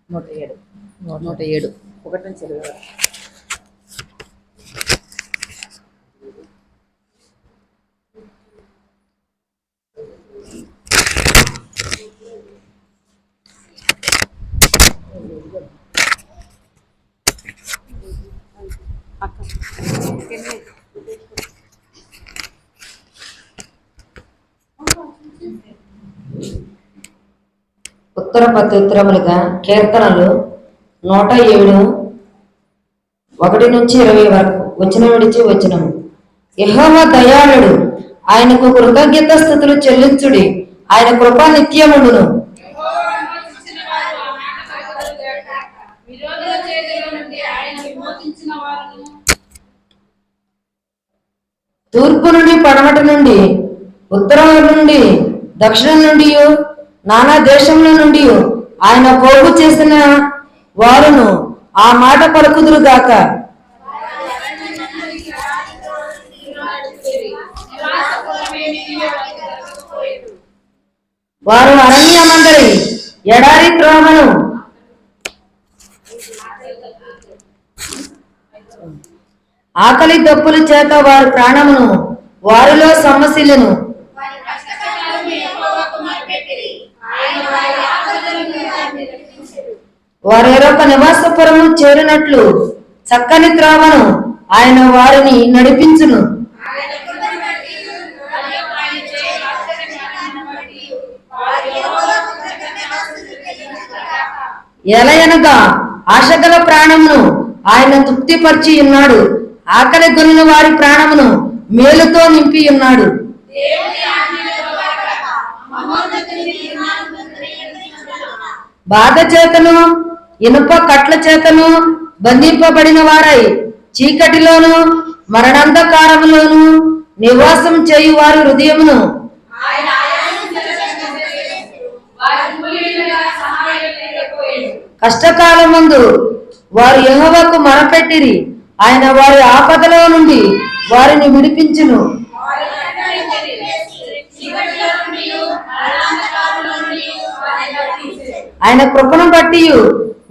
107 107 ఒకటి నుంచి ఉత్తర ప్రత్యుత్తరములుగా కీర్తనలు 107 1 నుంచి 20 వరకు వచనం విడిచి వచనము. యెహోవా దయాళుడు, ఆయనకు కృతజ్ఞత స్తుతులు చెల్లించుడి, ఆయన కృప నిత్యముండును. తూర్పు నుండి పడమట నుండి ఉత్తరం నుండి దక్షిణం నుండి నానా దేశముల నుండి ఆయన పోగు చేసిన వారును ఆ మాట పలుకుదురు గాక. వారు అరణ్యమందరి ఎడారి త్రోవను ఆకలి దప్పుల చేత వారి ప్రాణమును వారిలో సమస్యలను వారెరొక నివాసపురము చేరినట్లు చక్కని త్రోవను ఆయన వారిని నడిపించును. ఎలయనగా ఆశగల ప్రాణమును ఆయన తృప్తిపరిచి ఉన్నాడు, ఆకలి గొనిన వారి ప్రాణమును మేలుతో నింపి ఉన్నాడు. బాధ చేతను ఇనుప కట్ల చేతను బంధింపబడిన వారై చీకటిలోను మరణాంధకారములోను నివాసం చేయు వారి హృదయమును కష్టకాలమందు వారు యెహోవాకు మొరపెట్టిరి, ఆయన వారి ఆపదలో నుండి వారిని విడిపించును. ఆయన కృపను బట్టి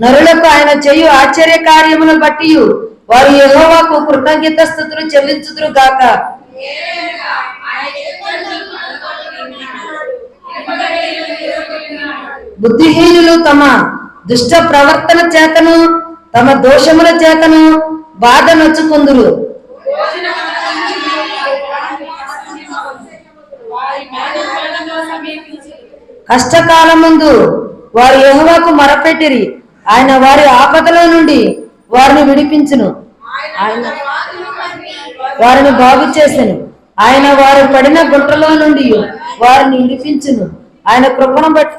నరులకు ఆయన చేయు ఆశ్చర్య కార్యములను బట్టి వారు యెహోవాకు కృతజ్ఞత స్తుతులు చెల్లించుదురు గాక. బుద్ధిహీనులు తమ దుష్ట ప్రవర్తన చేతను తమ దోషముల చేతను బాధ నొచ్చుకుందురు. కష్టకాలమందు వారు యెహోవాకు మొరపెట్టిరి, ఆయన వారి ఆపదలో నుండి వారిని విడిపించును. ఆయన వారిని బాగు చేసెను, ఆయన వారు పడిన గుంటలో నుండి వారిని విడిపించును. ఆయన కృపను బట్టి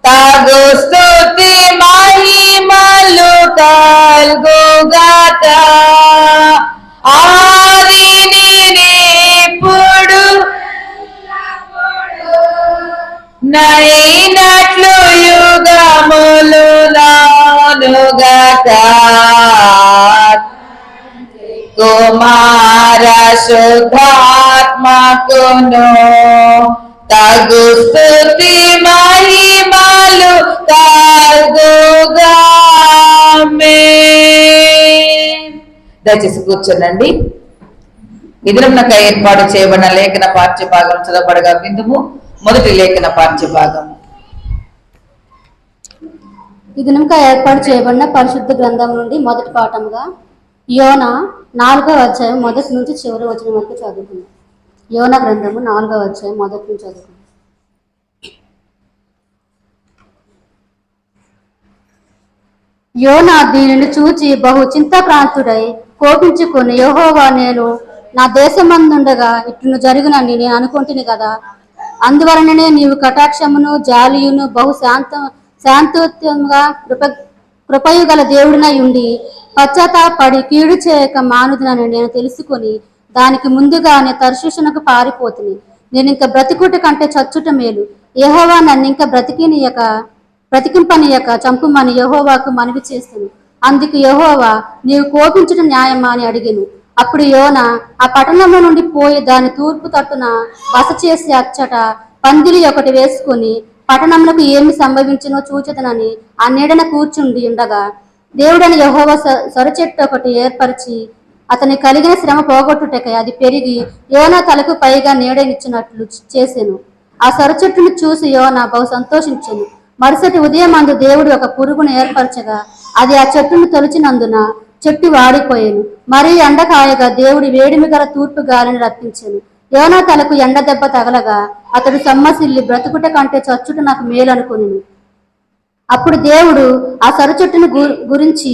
తగు స్తుతి మహిమలు కల్గుగాక. ఆదినిప్పుడు నైనట్లు యుగములు నానుగాక. కుమార శుద్ధాత్మకును తగు స్తుతి మహిమలు కల్గుగా. దయచేసి కూర్చోనండి. ఈ దినమునకై ఏర్పాటు చేయబడిన లేఖన పాఠ్యభాగం చదవబడగా విందుము. మొదటి లేఖన పాఠ్యభాగము. ఈ దినముగా ఏర్పాటు చేయబడిన పరిశుద్ధ గ్రంథం నుండి మొదటి పాఠముగా యోనా 4వ అధ్యాయం మొదటి నుంచి చివరి వచనం వరకు చదువుకుందాం. యోనా గ్రంథము 4వ అధ్యాయం మొదటి నుంచి చదువుకుందాం. యోనా దీనిని చూచి బహు చింతాక్రాంతుడై కోపించుకొని, యెహోవా, నేను నా దేశమందుండగా ఇట్లు జరుగునని నేను అనుకుంటుని కదా, అందువలననే నీవు కటాక్షమును జాలియును బహు శాంతోత్యంగా కృపయు గల దేవుడినై ఉండి పశ్చాత్తాపడి కీడు చేయక మానుదునని నేను తెలుసుకొని దానికి ముందుగానే తర్షీషునకు పారిపోతుంది. నేను ఇంకా బ్రతికుట కంటే చచ్చుట మేలు. యెహోవా నన్ను ఇంకా బ్రతికింపనీయక చంపుమని యెహోవాకు మనవి చేస్తాను. అందుకు యెహోవా, నీవు కోపించుట న్యాయమా అని అడిగెను. అప్పుడు యోన ఆ పట్టణంలో నుండి పోయి దాని తూర్పు తట్టున బస చేసి అచ్చట పందిరి ఒకటి వేసుకుని పట్టణంలోకి ఏమి సంభవించినో చూచెదనని ఆ నీడన కూర్చుండి ఉండగా దేవుడని యెహోవా సొరచెట్టు ఒకటి ఏర్పరిచి అతని కలిగిన శ్రమ పోగొట్టుటకై అది పెరిగి యోనా తలకు పైగా నీడనిచ్చినట్లు చేసెను. ఆ సొరచెట్టును చూసి యోనా బహు సంతోషించెను. మరుసటి ఉదయం అందు దేవుడు ఒక పురుగును ఏర్పరచగా అది ఆ చెట్టును తొలిచినందున చెట్టు వాడిపోయాను. మరీ ఎండకాయగా దేవుడి వేడిమి గల తూర్పు గాలిని రప్పించెను. యోనా తలకు ఎండ దెబ్బ తగలగా అతడు సమ్మసిల్లి బ్రతుకుట కంటే చచ్చుట నాకు మేలు అనుకుని. అప్పుడు దేవుడు ఆ సొరచెట్టును గురించి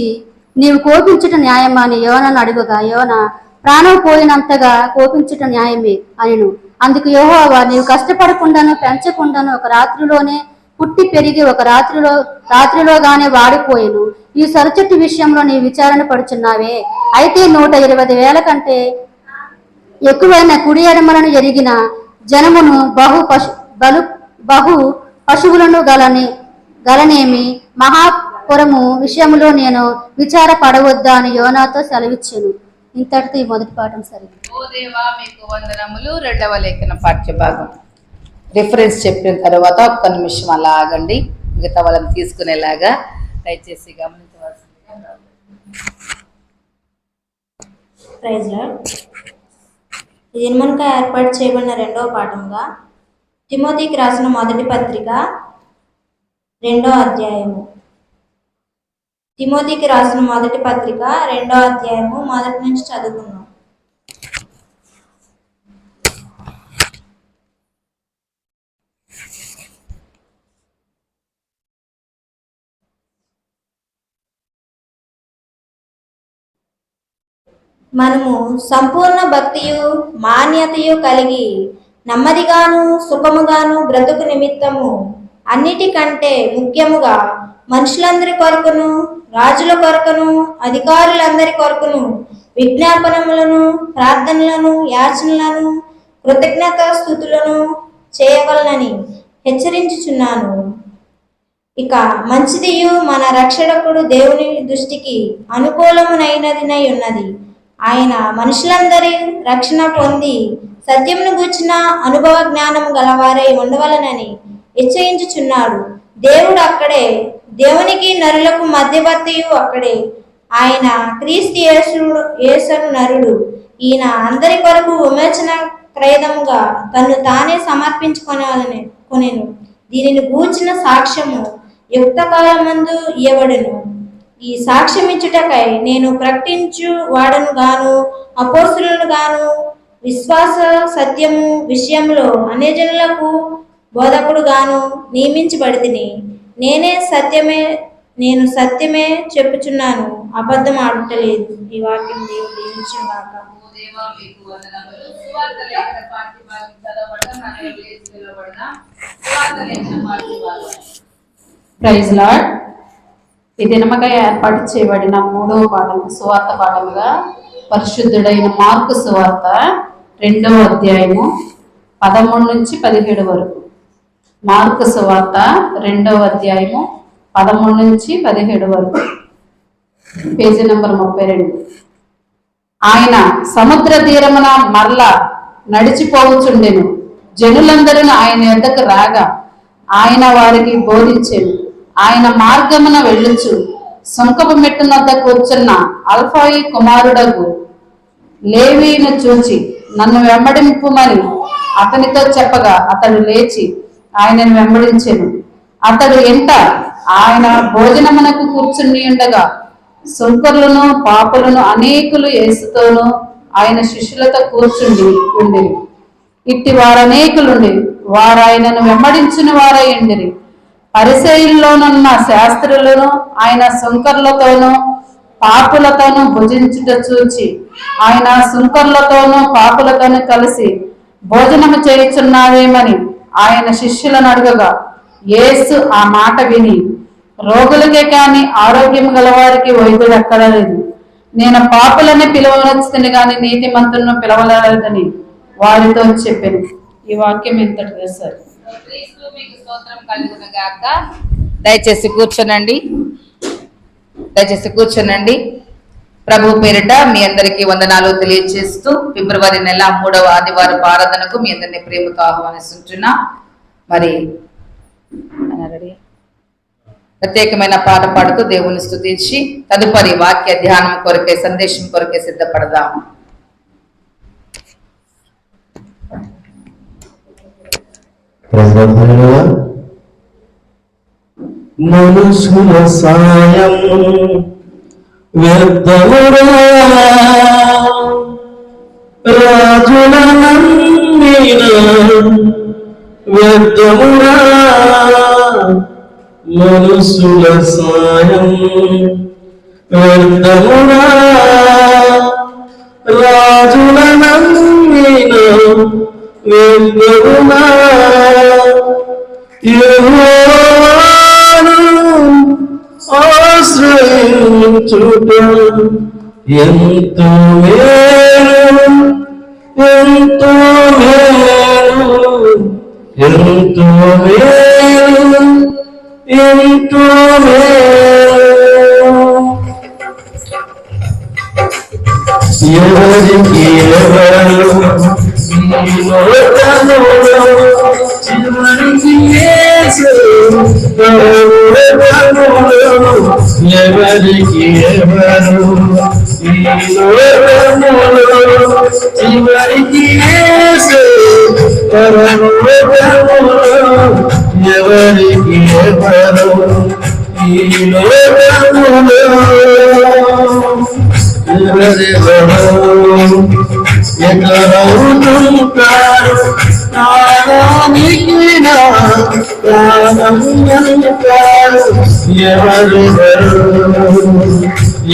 నీవు కోపించుట న్యాయమా అని యోనాను అడుగుగా యోనా ప్రాణం పోయినంతగా కోపించుట న్యాయమే అనిను. అందుకు యెహోవా నీవు కష్టపడకుండాను పెంచకుండాను ఒక రాత్రిలోనే పుట్టి పెరిగి ఒక రాత్రిలోగానే వాడిపోయేను. ఈ సొరచెట్టు విషయంలో నీ విచారణ పడుచున్నావే. అయితే 120,000 కంటే ఎక్కువైన కుడి ఎడమలను ఎరిగిన జనమును బహు పశువులను గలనేమి మహాపురము విషయంలో నేను విచారపడవద్దా అని యోనాతో సెలవిచ్చాను. ఇంతటితో ఈ మొదటి పాఠం సరిగ్గా. ఓ దేవా మీకు వందనములు. 2వ లేఖన పాఠ్యభాగం. రిఫరెన్స్ చెప్పిన తర్వాత ఒక్క నిమిషం అలా ఆగండి, మిగతా వాళ్ళని తీసుకునేలాగా దయచేసి గమనించవలసిందిగా. Praise lord. ఈ దినమునకు ఏర్పాటు చేయబడిన 2వ పాఠంగా తిమోతికి రాసిన మొదటి పత్రిక 2వ అధ్యాయము. తిమోతికి రాసిన మొదటి పత్రిక 2వ అధ్యాయము మొదటి నుంచి చదువుకుందాం. మనము సంపూర్ణ భక్తియు మాన్యతయు కలిగి నెమ్మదిగాను సుఖముగాను బ్రతుకు నిమిత్తము అన్నిటికంటే ముఖ్యముగా మనుషులందరి కొరకును రాజుల కొరకును అధికారులందరి కొరకును విజ్ఞాపనములను ప్రార్థనలను యాచనలను కృతజ్ఞత స్తుతులను చేయవలనని హెచ్చరించుచున్నాను. ఇక మంచిదియు మన రక్షకుడు దేవుని దృష్టికి అనుకూలమునైనదినై ఉన్నది. ఆయన మనుషులందరి రక్షణ పొంది సత్యమును గూర్చిన అనుభవ జ్ఞానము గలవారై ఉండవలనని హెచ్చరించుచున్నాడు. దేవుడు అక్కడే, దేవునికి నరులకు మధ్యవర్తియు అక్కడే. ఆయన క్రీస్తు యేసును నరుడు. ఈయన అందరి కొరకు విమోచన క్రయదముగా తన్ను తానే సమర్పించుకొనెను. దీనిని గూర్చిన సాక్ష్యము యుక్త కాలమందు ఇయ్యబడెను. ఈ సాక్ష్యమిచ్చుటకై నేను ప్రకటించు వాడను గాను అపోస్తలులను గాను విశ్వాస సత్యము విషయంలో అన్యజనులకు బోధకుడు గాను నియమించబడితిని. నేను సత్యమే చెప్పుచున్నాను, అబద్ధం ఆడటలేదు. ఈ వాక్యం దేవుడు దీవించుగాక. Praise lord. ఈ దినముగా ఏర్పాటు చేయబడిన 3వ పాఠం సువార్త పాఠముగా పరిశుద్ధుడైన మార్కు సువార్త 2వ అధ్యాయము 13 నుంచి 17 వరకు. మార్కు సువార్త 2వ అధ్యాయము 13 నుంచి 17 వరకు. Page number 32. ఆయన సముద్ర తీరమున మరల నడిచిపోవచుండెను. జనులందరూ ఆయన యొద్దకు రాగా ఆయన వారికి బోధించెను. ఆయన మార్గమున వెళ్ళుచు సుంకపు మెట్టు వద్ద కూర్చున్న అల్ఫాయి కుమారుడగు లేవీను చూచి నన్ను వెంబడింపుమని అతనితో చెప్పగా అతడు లేచి ఆయనను వెంబడించెను. అతడు ఎంట ఆయన భోజనమునకు కూర్చుని ఉండగా సుంకరులను పాపులను అనేకులు యేసుతోనూ ఆయన శిష్యులతో కూర్చుండి ఉండిరి. ఇట్టి వారనేకులుండి వారు ఆయనను వెంబడించిన వారై ఉండిరి. పరిసయ్యుల్లోనున్న శాస్త్రులను ఆయన సుంకర్లతోనూ పాపులతోనూ భుజించుట చూచి ఆయన సుంకర్లతోనూ పాపులతోనూ కలిసి భోజనము చేయుచున్నావేమని ఆయన శిష్యులను అడుగగా యేసు ఆ మాట విని రోగులకే కాని ఆరోగ్యం గలవారికి వైద్యుడు ఎక్కడలేదు, నేను పాపులని పిలవనొచ్చుతుంది కానీ నీతిమంతులను పిలవలేదని వారితో చెప్పాను. ఈ వాక్యం ఎంతటిదే సార్. దయచేసి కూర్చోనండి. ప్రభు పేరిట మీ అందరికీ వందనాలు తెలియజేస్తూ ఫిబ్రవరి నెల 3వ ఆదివారం ఆరాధనకు మీ అందరినీ ప్రేమతో ఆహ్వానిస్తుంటున్నా. మరి ప్రత్యేకమైన పాట పాడుతూ దేవుని స్తుతించి తదుపరి వాక్య ధ్యానం కొరకే, సందేశం కొరకే సిద్ధపడదాం. మనుషుల సాయం వ్యర్థమురా, రాజుల నమ్మిన వ్యర్థమురా. మనుషుల సాయం వ్యర్థమురా, రాజుల నమ్మిన వ్యర్థమురా. యెహోవాను ఆశ్రయించుట ఎంతో మేలు, ఎంతో మేలు, ఎంతో మేలు, ఎంతో మేలు. ఎవరికి ఎవరు చివరికి యేసు, ఎవరికి ఎవరు ఈ లోకములో, చివరికి యేసు పరలోకములో. ఎవరికి ఎవరు ఈ లోకములో, ఎవరెవరు ఎక్కడవుతుంటారు ప్రాణంటారు. ఎవరెవరు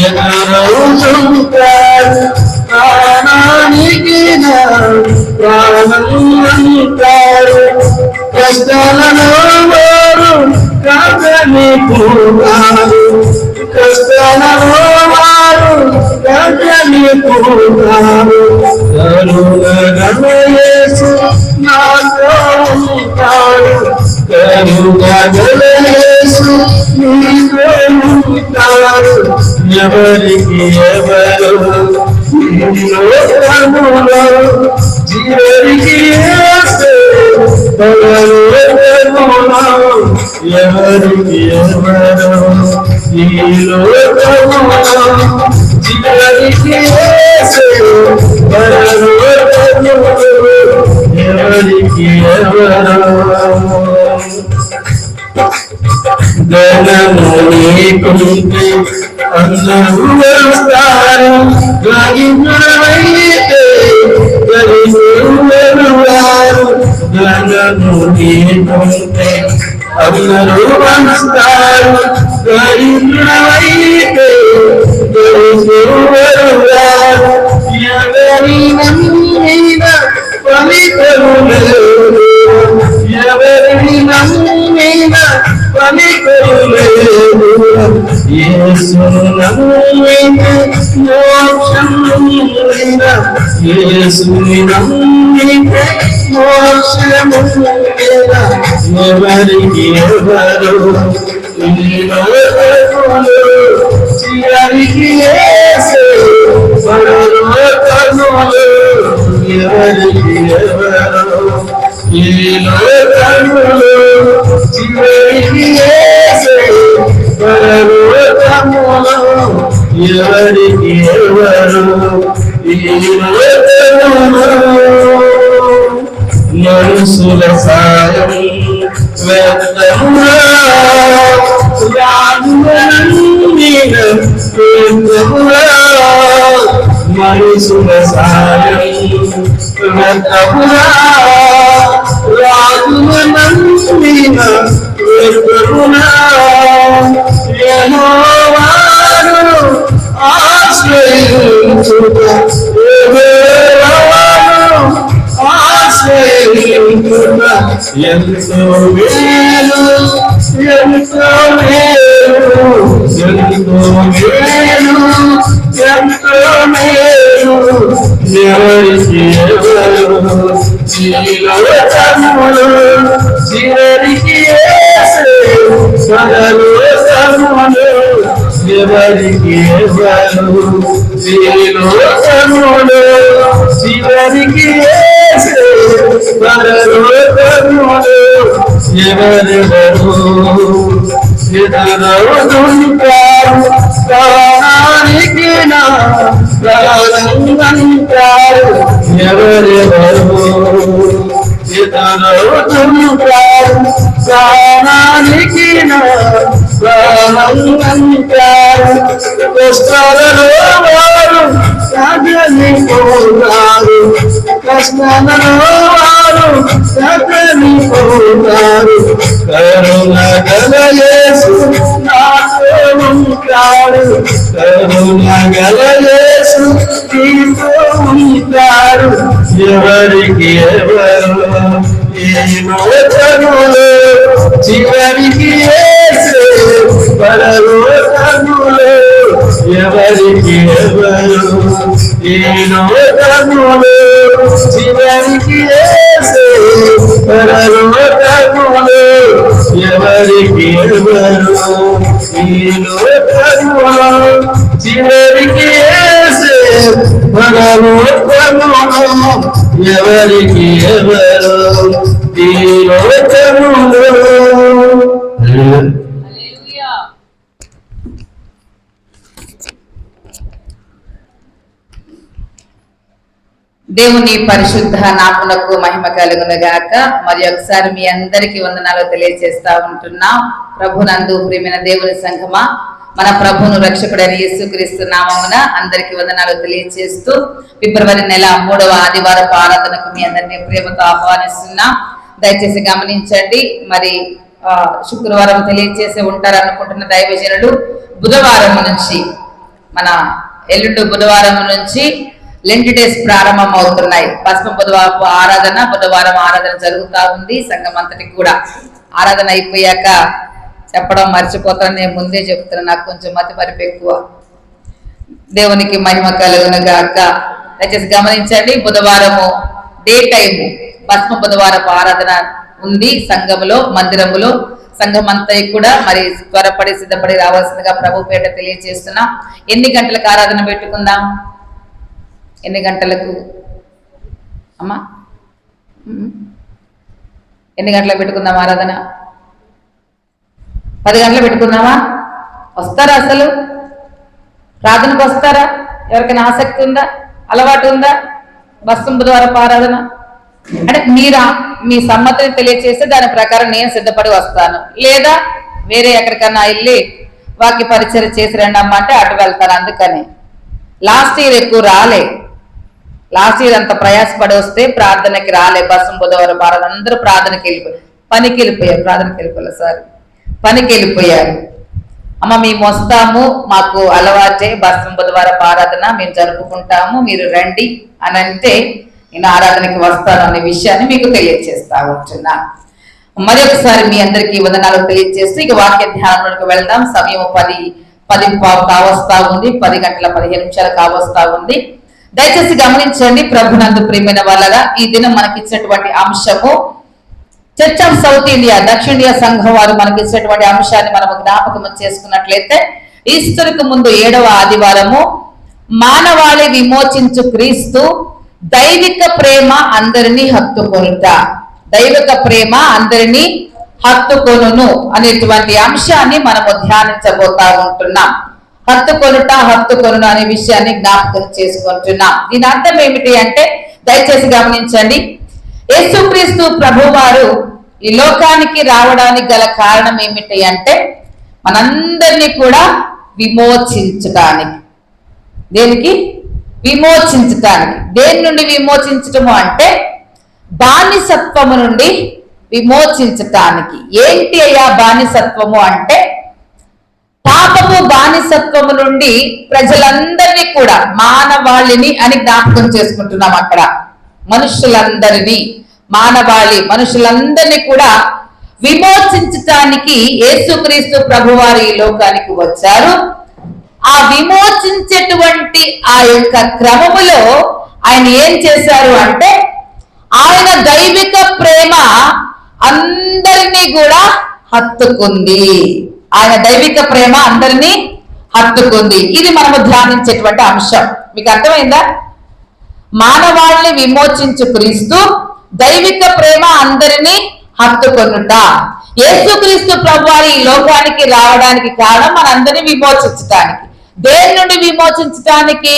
ఎక్కడవుతుంటారు ప్రాణానికి ప్రాణంటారు. కష్టాలలో వారు కాదని పోతారు, కష్టాలలో వారు కాదని పోతారు. కరుణగల యేసు నాతో ఉంటాడు, కరుణగల యేసు నీతో ఉంటాడు. ఎవరికి ఎవరు ఈ లోకములో, చివరికి యేసు పరలోకములో. ఎవరికి ఎవరు ఈ లోకములో, చివరికి యేసు పరలోకములో. ఎవరికి ఎవరు ధనము నీకుంటే అందరూ వస్తారు, గరిబుడవైతే గరిబుడు వారు. ధనము నీకుంటే అందరూ వస్తారు, గరిబుడవైతే గరిబుడు వారు. ఎవరి నమ్మిన పవిత్రులు లేరు, ఎవరి నమ్మిన పవిత్రులు లేరు. యేసును నమ్మిన మోక్షం పొందిన, యేసుని నమ్మిన మోక్షము పొందిన. ఎవరికి ఎవరు ఈ లోకములో, చివరికి యేసు పరలోకములో. ఎవరికి ఎవరు ఈ లోకములో, చివరికి యేసు పరలోకములో. ఎవరికి ఎవరు ఈ లోకములో. మనుషుల సాయం వ్యర్థమురా, రాజుల నమ్మిన వ్యర్థమురా. మనుషుల సాయం వ్యర్థమురా, రాజుల నమ్మిన వ్యర్థమురా. యెహోవాను ఆశ్రయించుట, యెహోవాను ఆశ్రయించుట ఎంతో మేలు, ఎంతో మేలు, ఎంతో మేలు, ఎంతో మేలు. ఎవరికి ఎవరు ఈ లోకములో, చివరికి యేసు పరలోకములో. ఎవరికి ఎవరు ఈ లోకములో చివరికి యేసే పరలోకములో ఎవరెవరు ఎదురవుతుంటారు ప్రాణానికి నా ప్రాణంటారు ఎవరెవరు ఎదురవుతుంటారు ప్రాణానికి నా ప్రాణంటారు కష్టాలలో వారు సాగనిపోతారు కష్టాలలో వారు సాగనిపోతారు కరుణ గల యేసు నాతో ఉంటాడు కరుణ గల యేసు నీతో ఉంటాడు ఎవరికి ఎవరు ఈ లోకములో చివరికి యేసు పరలోకములో ఎవరికి ఎవరు ఈ లోకములో చివరికి యేసు పరలోకములో ఎవరికి ఎవరు ఈ లోకములో చివరికి యేసు పరలోకములో ఎవరికి ఎవరు ఈ లోకములో. దేవుని పరిశుద్ధ నామమునకు మహిమ కలుగును గాక. మరి ఒకసారి మీ అందరికీ వందనాలు తెలియజేస్తా ఉంటున్నాం. ప్రభునందు ప్రియమైన దేవుని సంఘమా, మన ప్రభును రక్షకుడైన యేసుక్రీస్తు నామమున అందరికీ వందనాలు తెలియజేస్తూ ఫిబ్రవరి నెల 3వ ఆదివారపు ఆరాధనకు మీ అందరినీ ప్రేమతో ఆహ్వానిస్తున్నాం. దయచేసి గమనించండి. మరి శుక్రవారం తెలియజేసి ఉంటారు అనుకుంటున్న దైవజనుడు బుధవారం నుంచి, మన ఎల్లుండి బుధవారం నుంచి లెంట్ డేస్ ప్రారంభం అవుతున్నాయి. పశ్చిమ బుధవారపు ఆరాధన, బుధవారం ఆరాధన జరుగుతూ ఉంది. సంఘం అంతటికి కూడా ఆరాధన అయిపోయాక చెప్పడం మర్చిపోతాను, నేను ముందే చెప్తున్నా, నాకు కొంచెం మతి మరిపు ఎక్కువ. దేవునికి మహిమ కలుగును గాక. దయచేసి గమనించండి. బుధవారము డే టైము పశ్చిమ బుధవారపు ఆరాధన ఉంది సంఘములో, మందిరములో. సంఘం అంతా కూడా మరి త్వరపడి సిద్ధపడి రావాల్సిందిగా ప్రభు పేట తెలియజేస్తున్నాం. ఎన్ని గంటలకు ఆరాధన పెట్టుకుందాం? ఎన్ని గంటలకు అమ్మా? ఎన్ని గంటలకు పెట్టుకుందాం ఆరాధన? 10 గంటలకు పెట్టుకుందామా? వస్తారా? అసలు ప్రార్థనకు వస్తారా? ఎవరికైనా ఆసక్తి ఉందా? అలవాటు ఉందా? పశ్చిమ బుధవారపు ఆరాధన అంటే మీ సమ్మతిని తెలియచేస్తే దాని ప్రకారం నేను సిద్ధపడి వస్తాను. లేదా వేరే ఎక్కడికన్నా వెళ్ళి వాక్య పరిచయం చేసి రండి అమ్మ అంటే అటు వెళ్తాను. అందుకని లాస్ట్ ఇయర్ ఎక్కువ రాలే. లాస్ట్ ఇయర్ అంత ప్రయాసపడి వస్తే ప్రార్థనకి రాలే. పశ్చిమ బుధవారం ఆరాధన అందరూ ప్రార్థనకి వెళ్ళిపోయారు, పనికి వెళ్ళిపోయారు. ప్రార్థనకి వెళ్ళిపోలేదు, సార్, పనికి వెళ్ళిపోయారు. అమ్మ మేము వస్తాము, మాకు అలవాటే పశ్చిమ బుధవారం ఆరాధన, మేము జరుపుకుంటాము, మీరు రండి అని అంటే నేను ఆరాధనకి వస్తాను అనే విషయాన్ని మీకు తెలియజేస్తా ఉంటున్నా. మరి ఒకసారి మీ అందరికీ వందనాలు తెలియజేస్తూ ఇక వాక్య ధ్యానంలోకి వెళ్దాం. సమయం 10 కావస్తా ఉంది, 10 గంటల 15 నిమిషాలు కావస్తా ఉంది. దయచేసి గమనించండి. ప్రభునందు ప్రియమైన వాళ్ళగా ఈ దినం మనకి ఇచ్చినటువంటి అంశము చర్చ్ ఆఫ్ సౌత్ ఇండియా, దక్షిణ ఇండియా సంఘం వారు మనకి ఇచ్చినటువంటి అంశాన్ని మనం జ్ఞాపకం చేసుకున్నట్లయితే, ఈస్టర్కు ముందు 7వ ఆదివారము మానవాళి విమోచించు క్రీస్తు దైవిక ప్రేమ అందరినీ హత్తుకొనుట, దైవిక ప్రేమ అందరినీ హత్తుకొనును అనేటువంటి అంశాన్ని మనము ధ్యానించబోతా ఉంటున్నాం. హత్తుకొనును అనే విషయాన్ని జ్ఞాపకం చేసుకుంటున్నాం. దీని అర్థం ఏమిటి అంటే, దయచేసి గమనించండి. యేసుక్రీస్తు ప్రభువారు ఈ లోకానికి రావడానికి గల కారణం ఏమిటి అంటే, మనందరినీ కూడా విమోచించటానికి. దేనికి? విమోచించటానికి. దేని నుండి విమోచించటము అంటే బానిసత్వము నుండి విమోచించటానికి. ఏంటి అయ్యా బానిసత్వము అంటే, పాపము బానిసత్వము నుండి ప్రజలందరినీ కూడా, మానవాళిని అని జ్ఞాపకం చేసుకుంటున్నాం. అక్కడ మనుషులందరినీ, మనుషులందరినీ కూడా విమోచించటానికి యేసుక్రీస్తు ప్రభువారు ఈ లోకానికి వచ్చారు. ఆ విమోచించేటువంటి ఆ యొక్క క్రమములో ఆయన ఏం చేశారు అంటే, ఆయన దైవిక ప్రేమ అందరినీ కూడా హత్తుకుంది. ఆయన దైవిక ప్రేమ అందరినీ హత్తుకుంది. ఇది మనము ధ్యానించేటువంటి అంశం. మీకు అర్థమైందా? మానవాళిని విమోచించు క్రీస్తు, దైవిక ప్రేమ అందరినీ హత్తుకొనుట. యేసుక్రీస్తు ప్రభువారు ఈ లోకానికి రావడానికి కారణం మనందరినీ విమోచించడానికి. దేని నుండి విమోచించడానికి?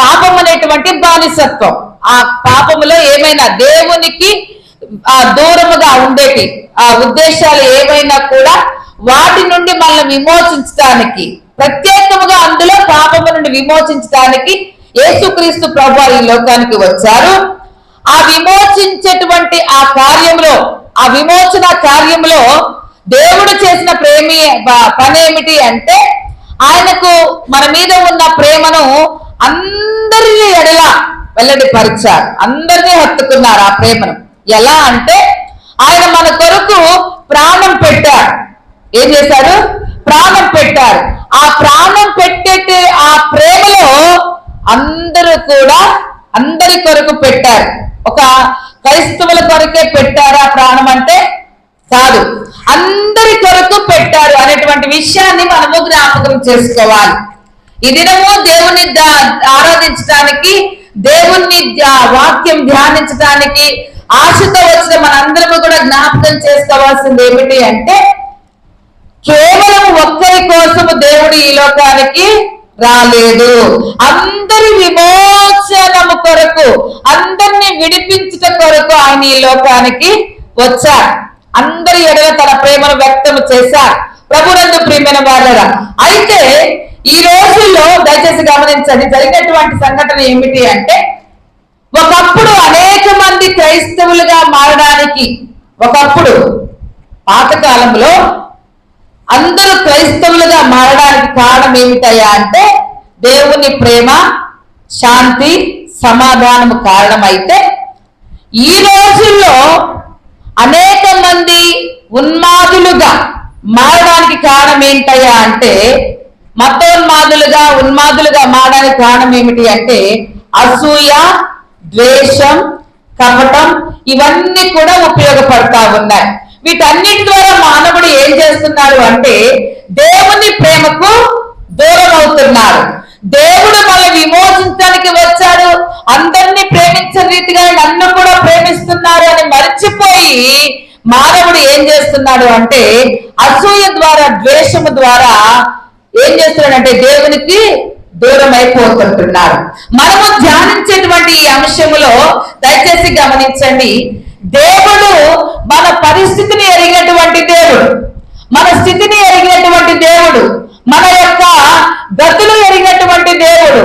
పాపం అనేటువంటి బానిసత్వం. ఆ పాపములో ఏమైనా దేవునికి దూరముగా ఉండేటి ఆ ఉద్దేశాలు ఏవైనా కూడా వాటి నుండి మనల్ని విమోచించడానికి, ప్రత్యేకముగా అందులో పాపము నుండి విమోచించడానికి యేసుక్రీస్తు ప్రభువారు ఈ లోకానికి వచ్చారు. ఆ విమోచించేటువంటి ఆ కార్యంలో, ఆ విమోచన కార్యంలో దేవుడు చేసిన పని ఏమిటి అంటే, ఆయనకు మన మీద ఉన్న ప్రేమను అందరినీ ఎడలా వెల్లడిపరిచారు. అందరినీ హత్తుకున్నారు ఆ ప్రేమను. ఎలా అంటే, ఆయన మన కొరకు ప్రాణం పెట్టారు. ఏం చేశారు? ప్రాణం పెట్టారు. ఆ ప్రాణం పెట్టే ఆ ప్రేమలో అందరూ కూడా అందరి కొరకు పెట్టారు. ఒక క్రైస్తవుల కొరకే పెట్టారా ప్రాణం అంటే? కాదు, అందరి కొరకు పెట్టారు అనేటువంటి విషయాన్ని మనము జ్ఞాపకం చేసుకోవాలి. ఈ దినము దేవుని ఆరాధించడానికి, దేవుణ్ణి వాక్యం ధ్యానించడానికి ఆశతో వచ్చిన మనందరము కూడా జ్ఞాపకం చేసుకోవాల్సింది ఏమిటి అంటే, కేవలం ఒక్కరి కోసము దేవుడు ఈ లోకానికి రాలేదు. అందరి విమోచనము కొరకు, అందరిని విడిపించుట కొరకు ఆయన ఈ లోకానికి వచ్చారు. అందరి ఎడల తన ప్రేమను వ్యక్తం చేశారు. ప్రభునందు ప్రియమైన వారలారా, అయితే ఈ రోజుల్లో దయచేసి గమనించండి, జరిగినటువంటి సంఘటన ఏమిటి అంటే, ఒకప్పుడు అనేక మంది క్రైస్తవులుగా మారడానికి, ఒకప్పుడు పాతకాలంలో అందరూ క్రైస్తవులుగా మారడానికి కారణం ఏమిటయ్యా అంటే, దేవుని ప్రేమ, శాంతి, సమాధానము కారణమైతే, ఈ రోజుల్లో అనేక మంది ఉన్మాదులుగా మారడానికి కారణం ఏంటయ్యా అంటే, ఉన్మాదులుగా మారడానికి కారణం ఏమిటి అంటే, అసూయ, ద్వేషం, కపటం ఇవన్నీ కూడా ఉపయోగపడతా ఉన్నాయి. వీటన్నిటి ద్వారా మానవుడు ఏం చేస్తున్నారు అంటే, దేవుని ప్రేమకు దూరం అవుతున్నారు. దేవుడు మన విమోచించడానికి వచ్చాడు, అందరినీ ప్రేమించే రీతిగా నన్ను కూడా ప్రేమిస్తున్నారు అని మర్చిపోయి మానవుడు ఏం చేస్తున్నాడు అంటే, అసూయ ద్వారా, ద్వేషము ద్వారా ఏం చేస్తున్నాడంటే దేవునికి దూరం అయిపోతుంటున్నారు. మనము ధ్యానించేటువంటి ఈ అంశములో దయచేసి గమనించండి, దేవుడు మన పరిస్థితిని ఎరిగినటువంటి దేవుడు, మన స్థితిని ఎరిగినటువంటి దేవుడు, మన యొక్క గతులు ఎరిగినటువంటి దేవుడు.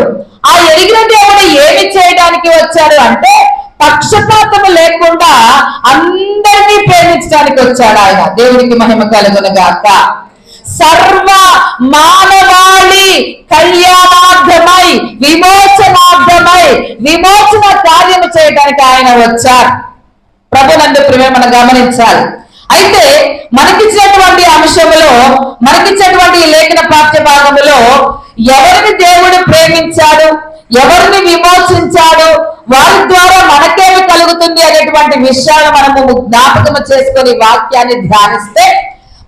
ఆ ఎరిగిన దేవుడు ఏమి చేయడానికి వచ్చాడు అంటే, పక్షపాతము లేకుండా అందరినీ ప్రేమించడానికి వచ్చాడు ఆయన. దేవునికి మహిమ కలుగునుగాక. సర్వ మానవాళి కళ్యాణార్థమై, విమోచనార్థమై, విమోచన కార్యము చేయడానికి ఆయన వచ్చారు. ప్రభునందు ప్రేమ మనం గమనించాలి. అయితే మనకిచ్చినటువంటి అంశములో, మనకిచ్చినటువంటి లేఖన పాఠ్య భాగములో ఎవరిని దేవుడు ప్రేమించాడు, ఎవరిని విమోచించాడు, వారి ద్వారా మనకేమి కలుగుతుంది అనేటువంటి విషయాలు మనము జ్ఞాపకం చేసుకొని వాక్యాన్ని ధ్యానిస్తే,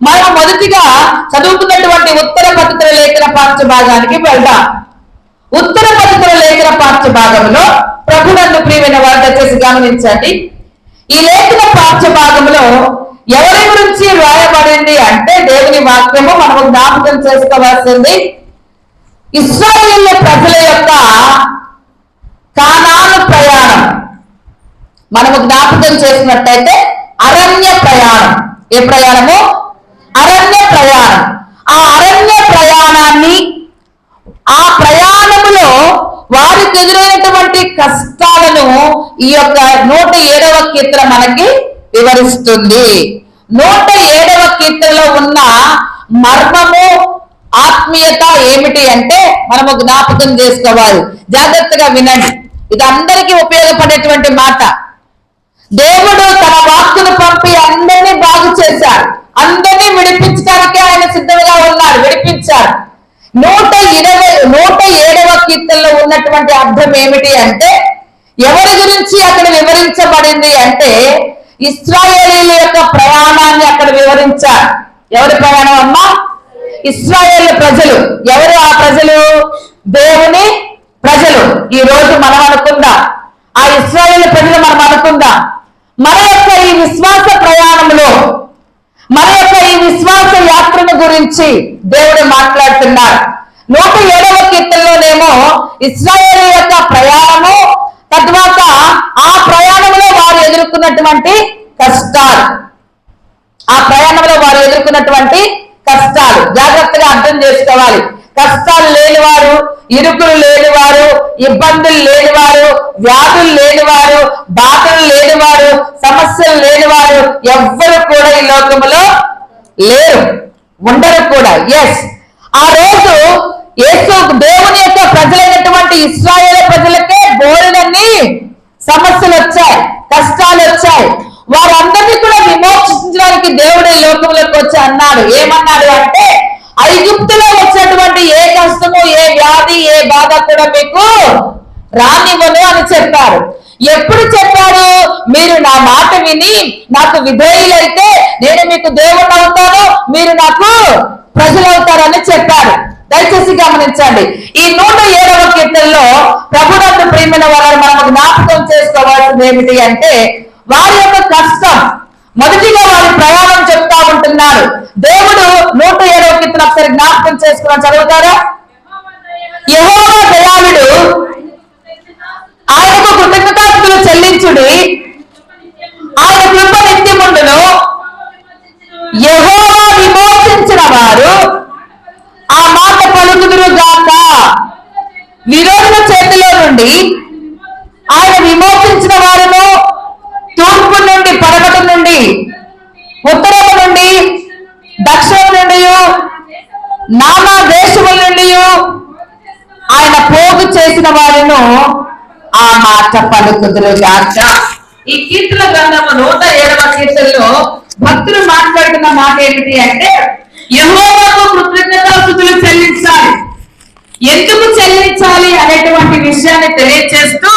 మనం మొదటిగా చదువుకున్నటువంటి ఉత్తర పత్రిక లేఖన పాఠ్య భాగానికి వెళ్దాం. ఉత్తర పత్రిక లేఖన పాఠ్య భాగంలో ప్రభునందు ప్రియమైన వారు దయచేసి గమనించండి. ఈ లేఖన పాఠ్య భాగంలో ఎవరి గురించి రాయబడింది అంటే, దేవుని వాక్యము మనము జ్ఞాపకం చేసుకోవాల్సింది ఇశ్రాయేలు ప్రజల యొక్క కానాను ప్రయాణం. మనము జ్ఞాపకం చేసినట్టయితే అరణ్య ప్రయాణం. ఏ ప్రయాణము? అరణ్య ప్రయాణం. ఆ అరణ్య ప్రయాణాన్ని, ఆ ప్రయాణములో వారికి ఎదురైనటువంటి కష్టాలను ఈ యొక్క 107వ కీర్తన మనకి వివరిస్తుంది. 107వ కీర్తనలో ఉన్న మర్మము, ఆత్మీయత ఏమిటి అంటే మనము జ్ఞాపకం చేసుకోవాలి. జాగ్రత్తగా వినండి, ఇది అందరికీ ఉపయోగపడేటువంటి మాట. దేవుడు తన వాక్కును పంపి అందరినీ బాగు చేశారు, అందరినీ విడిపించడానికి ఆయన సిద్ధంగా ఉన్నారు, విడిపించారు. 107వ కీర్తనలో ఉన్నటువంటి అర్థం ఏమిటి అంటే, ఎవరి గురించి అక్కడ వివరించబడింది అంటే, ఇశ్రాయేలీయుల యొక్క ప్రయాణాన్ని అక్కడ వివరించారు. ఎవరి ప్రయాణం అమ్మా? ఇశ్రాయేలు ప్రజలు. ఎవరు ఆ ప్రజలు? దేవుని ప్రజలు. ఈ రోజు మనం అనుకుందాం, ఆ ఇశ్రాయేలు ప్రజలు మనం అనుకుందాం. మన యొక్క ఈ విశ్వాస ప్రయాణంలో, మన యొక్క ఈ విశ్వాస యాత్రను గురించి దేవుడు మాట్లాడుతున్నారు. 107వ కీర్తనలోనేమో ఇశ్రాయేలు యొక్క ప్రయాణము, తద్వాత ఆ ప్రయాణంలో వారు ఎదుర్కొన్నటువంటి కష్టాలు, ఆ ప్రయాణంలో వారు ఎదుర్కొన్నటువంటి కష్టాలు జాగ్రత్తగా అర్థం చేసుకోవాలి. కష్టాలు లేనివారు, ఇరుకులు లేనివారు, ఇబ్బందులు లేనివారు, వ్యాధులు లేనివారు, బాధలు లేనివారు, సమస్యలు లేనివారు ఎవ్వరు కూడా ఈ లోకంలో లేరు, ఉండరు కూడా. ఎస్, ఆ రోజు యేసు దేవుని యొక్క ప్రజలైనటువంటి ఇశ్రాయేలు ప్రజలకే బోలెడన్ని సమస్యలు వచ్చాయి, కష్టాలు వచ్చాయి. వారందరినీ కూడా విమోచించడానికి దేవుడు ఈ లోకంలోకి వచ్చి అన్నాడు. ఏమన్నాడు అంటే, ఐగుప్తులో వచ్చినటువంటి ఏ కష్టము, ఏ వ్యాధి, ఏ బాధ కూడా మీకు రానివ్వను అని చెప్పారు. ఎప్పుడు చెప్పారు? మీరు నా మాట విని నాకు విధేయులైతే నేను మీకు దేవుడు అవుతాను, మీరు నాకు ప్రజలు అవుతారని చెప్పారు. దయచేసి గమనించండి. ఈ 107వ కీర్తనలో ప్రభునందు ప్రియమైన వారిని మనం జ్ఞాపకం చేసుకోవాల్సింది ఏమిటి అంటే, వారి యొక్క కష్టం, మొదటిగా వారి ప్రయాణం చెప్తా ఉంటున్నారు. దేవుడు 107వ కీర్తన ఒకసారి జ్ఞాపకం చేసుకుని చదువుతారా? యెహోవా దయాళుడు, ఆయనకు కృతజ్ఞతాస్తుతులు చెల్లించుడి, ఆయన కృప నిత్యముండును. యెహోవా విమోచించిన వారు ఆ మాట పలుకుదురు గాక. విరోధుల చేతిలో నుండి ఆయన విమోచించిన వారును, తూర్పు నుండి, పడమటి నుండి, ఉత్తరము నుండి, దక్షిణం నుండి, నానా దేశముల నుండి ఆయన పోగు చేసిన వారిను ఆ మాట పలుకుదురు గాక. ఈ కీర్తన గ్రంథము 107వ కీర్తనలో భక్తులు మాట్లాడుతున్న మాట ఏమిటి అంటే, యెహోవాకు కృతజ్ఞతాస్తుతులు చెల్లించాలి. ఎందుకు చెల్లించాలి అనేటువంటి విషయాన్ని తెలియజేస్తూ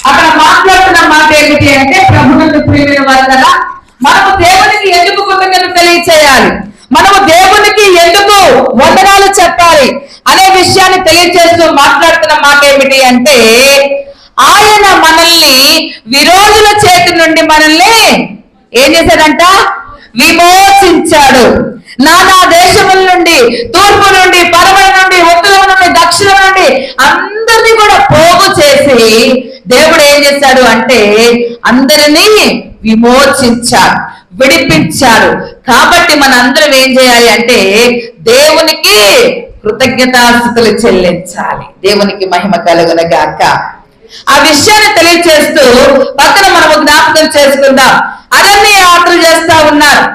అక్కడ మాట్లాడుతున్న మాట ఏమిటి అంటే, ప్రభువును ప్రియమైన వారలారా, మనము దేవునికి ఎందుకు కృతజ్ఞత తెలియచేయాలి, మనము దేవునికి ఎందుకు వందనాలు చెప్పాలి అనే విషయాన్ని తెలియజేస్తూ మాట్లాడుతున్న మాట ఏమిటి అంటే, ఆయన మనల్ని విరోధుల చేతి నుండి మనల్ని ఏం చేశాడంట? విమోచించాడు. నానా దేశముల నుండి, తూర్పు నుండి, పడమటి నుండి, ఉత్తరం నుండి, దక్షిణం నుండి అందరినీ కూడా పోగు చేసి దేవుడు ఏం చేశాడు అంటే, అందరినీ విమోచించాడు, విడిపించాడు. కాబట్టి మనందరం ఏం చేయాలి అంటే, దేవునికి కృతజ్ఞతాస్తుతులు చెల్లించాలి. దేవునికి మహిమ కలుగునగాక. ఆ విషయాన్ని తెలియచేస్తూ పక్కన మనము జ్ఞాపకం చేసుకుందాం. అరణ్య యాత్ర చేస్తా ఉన్నారు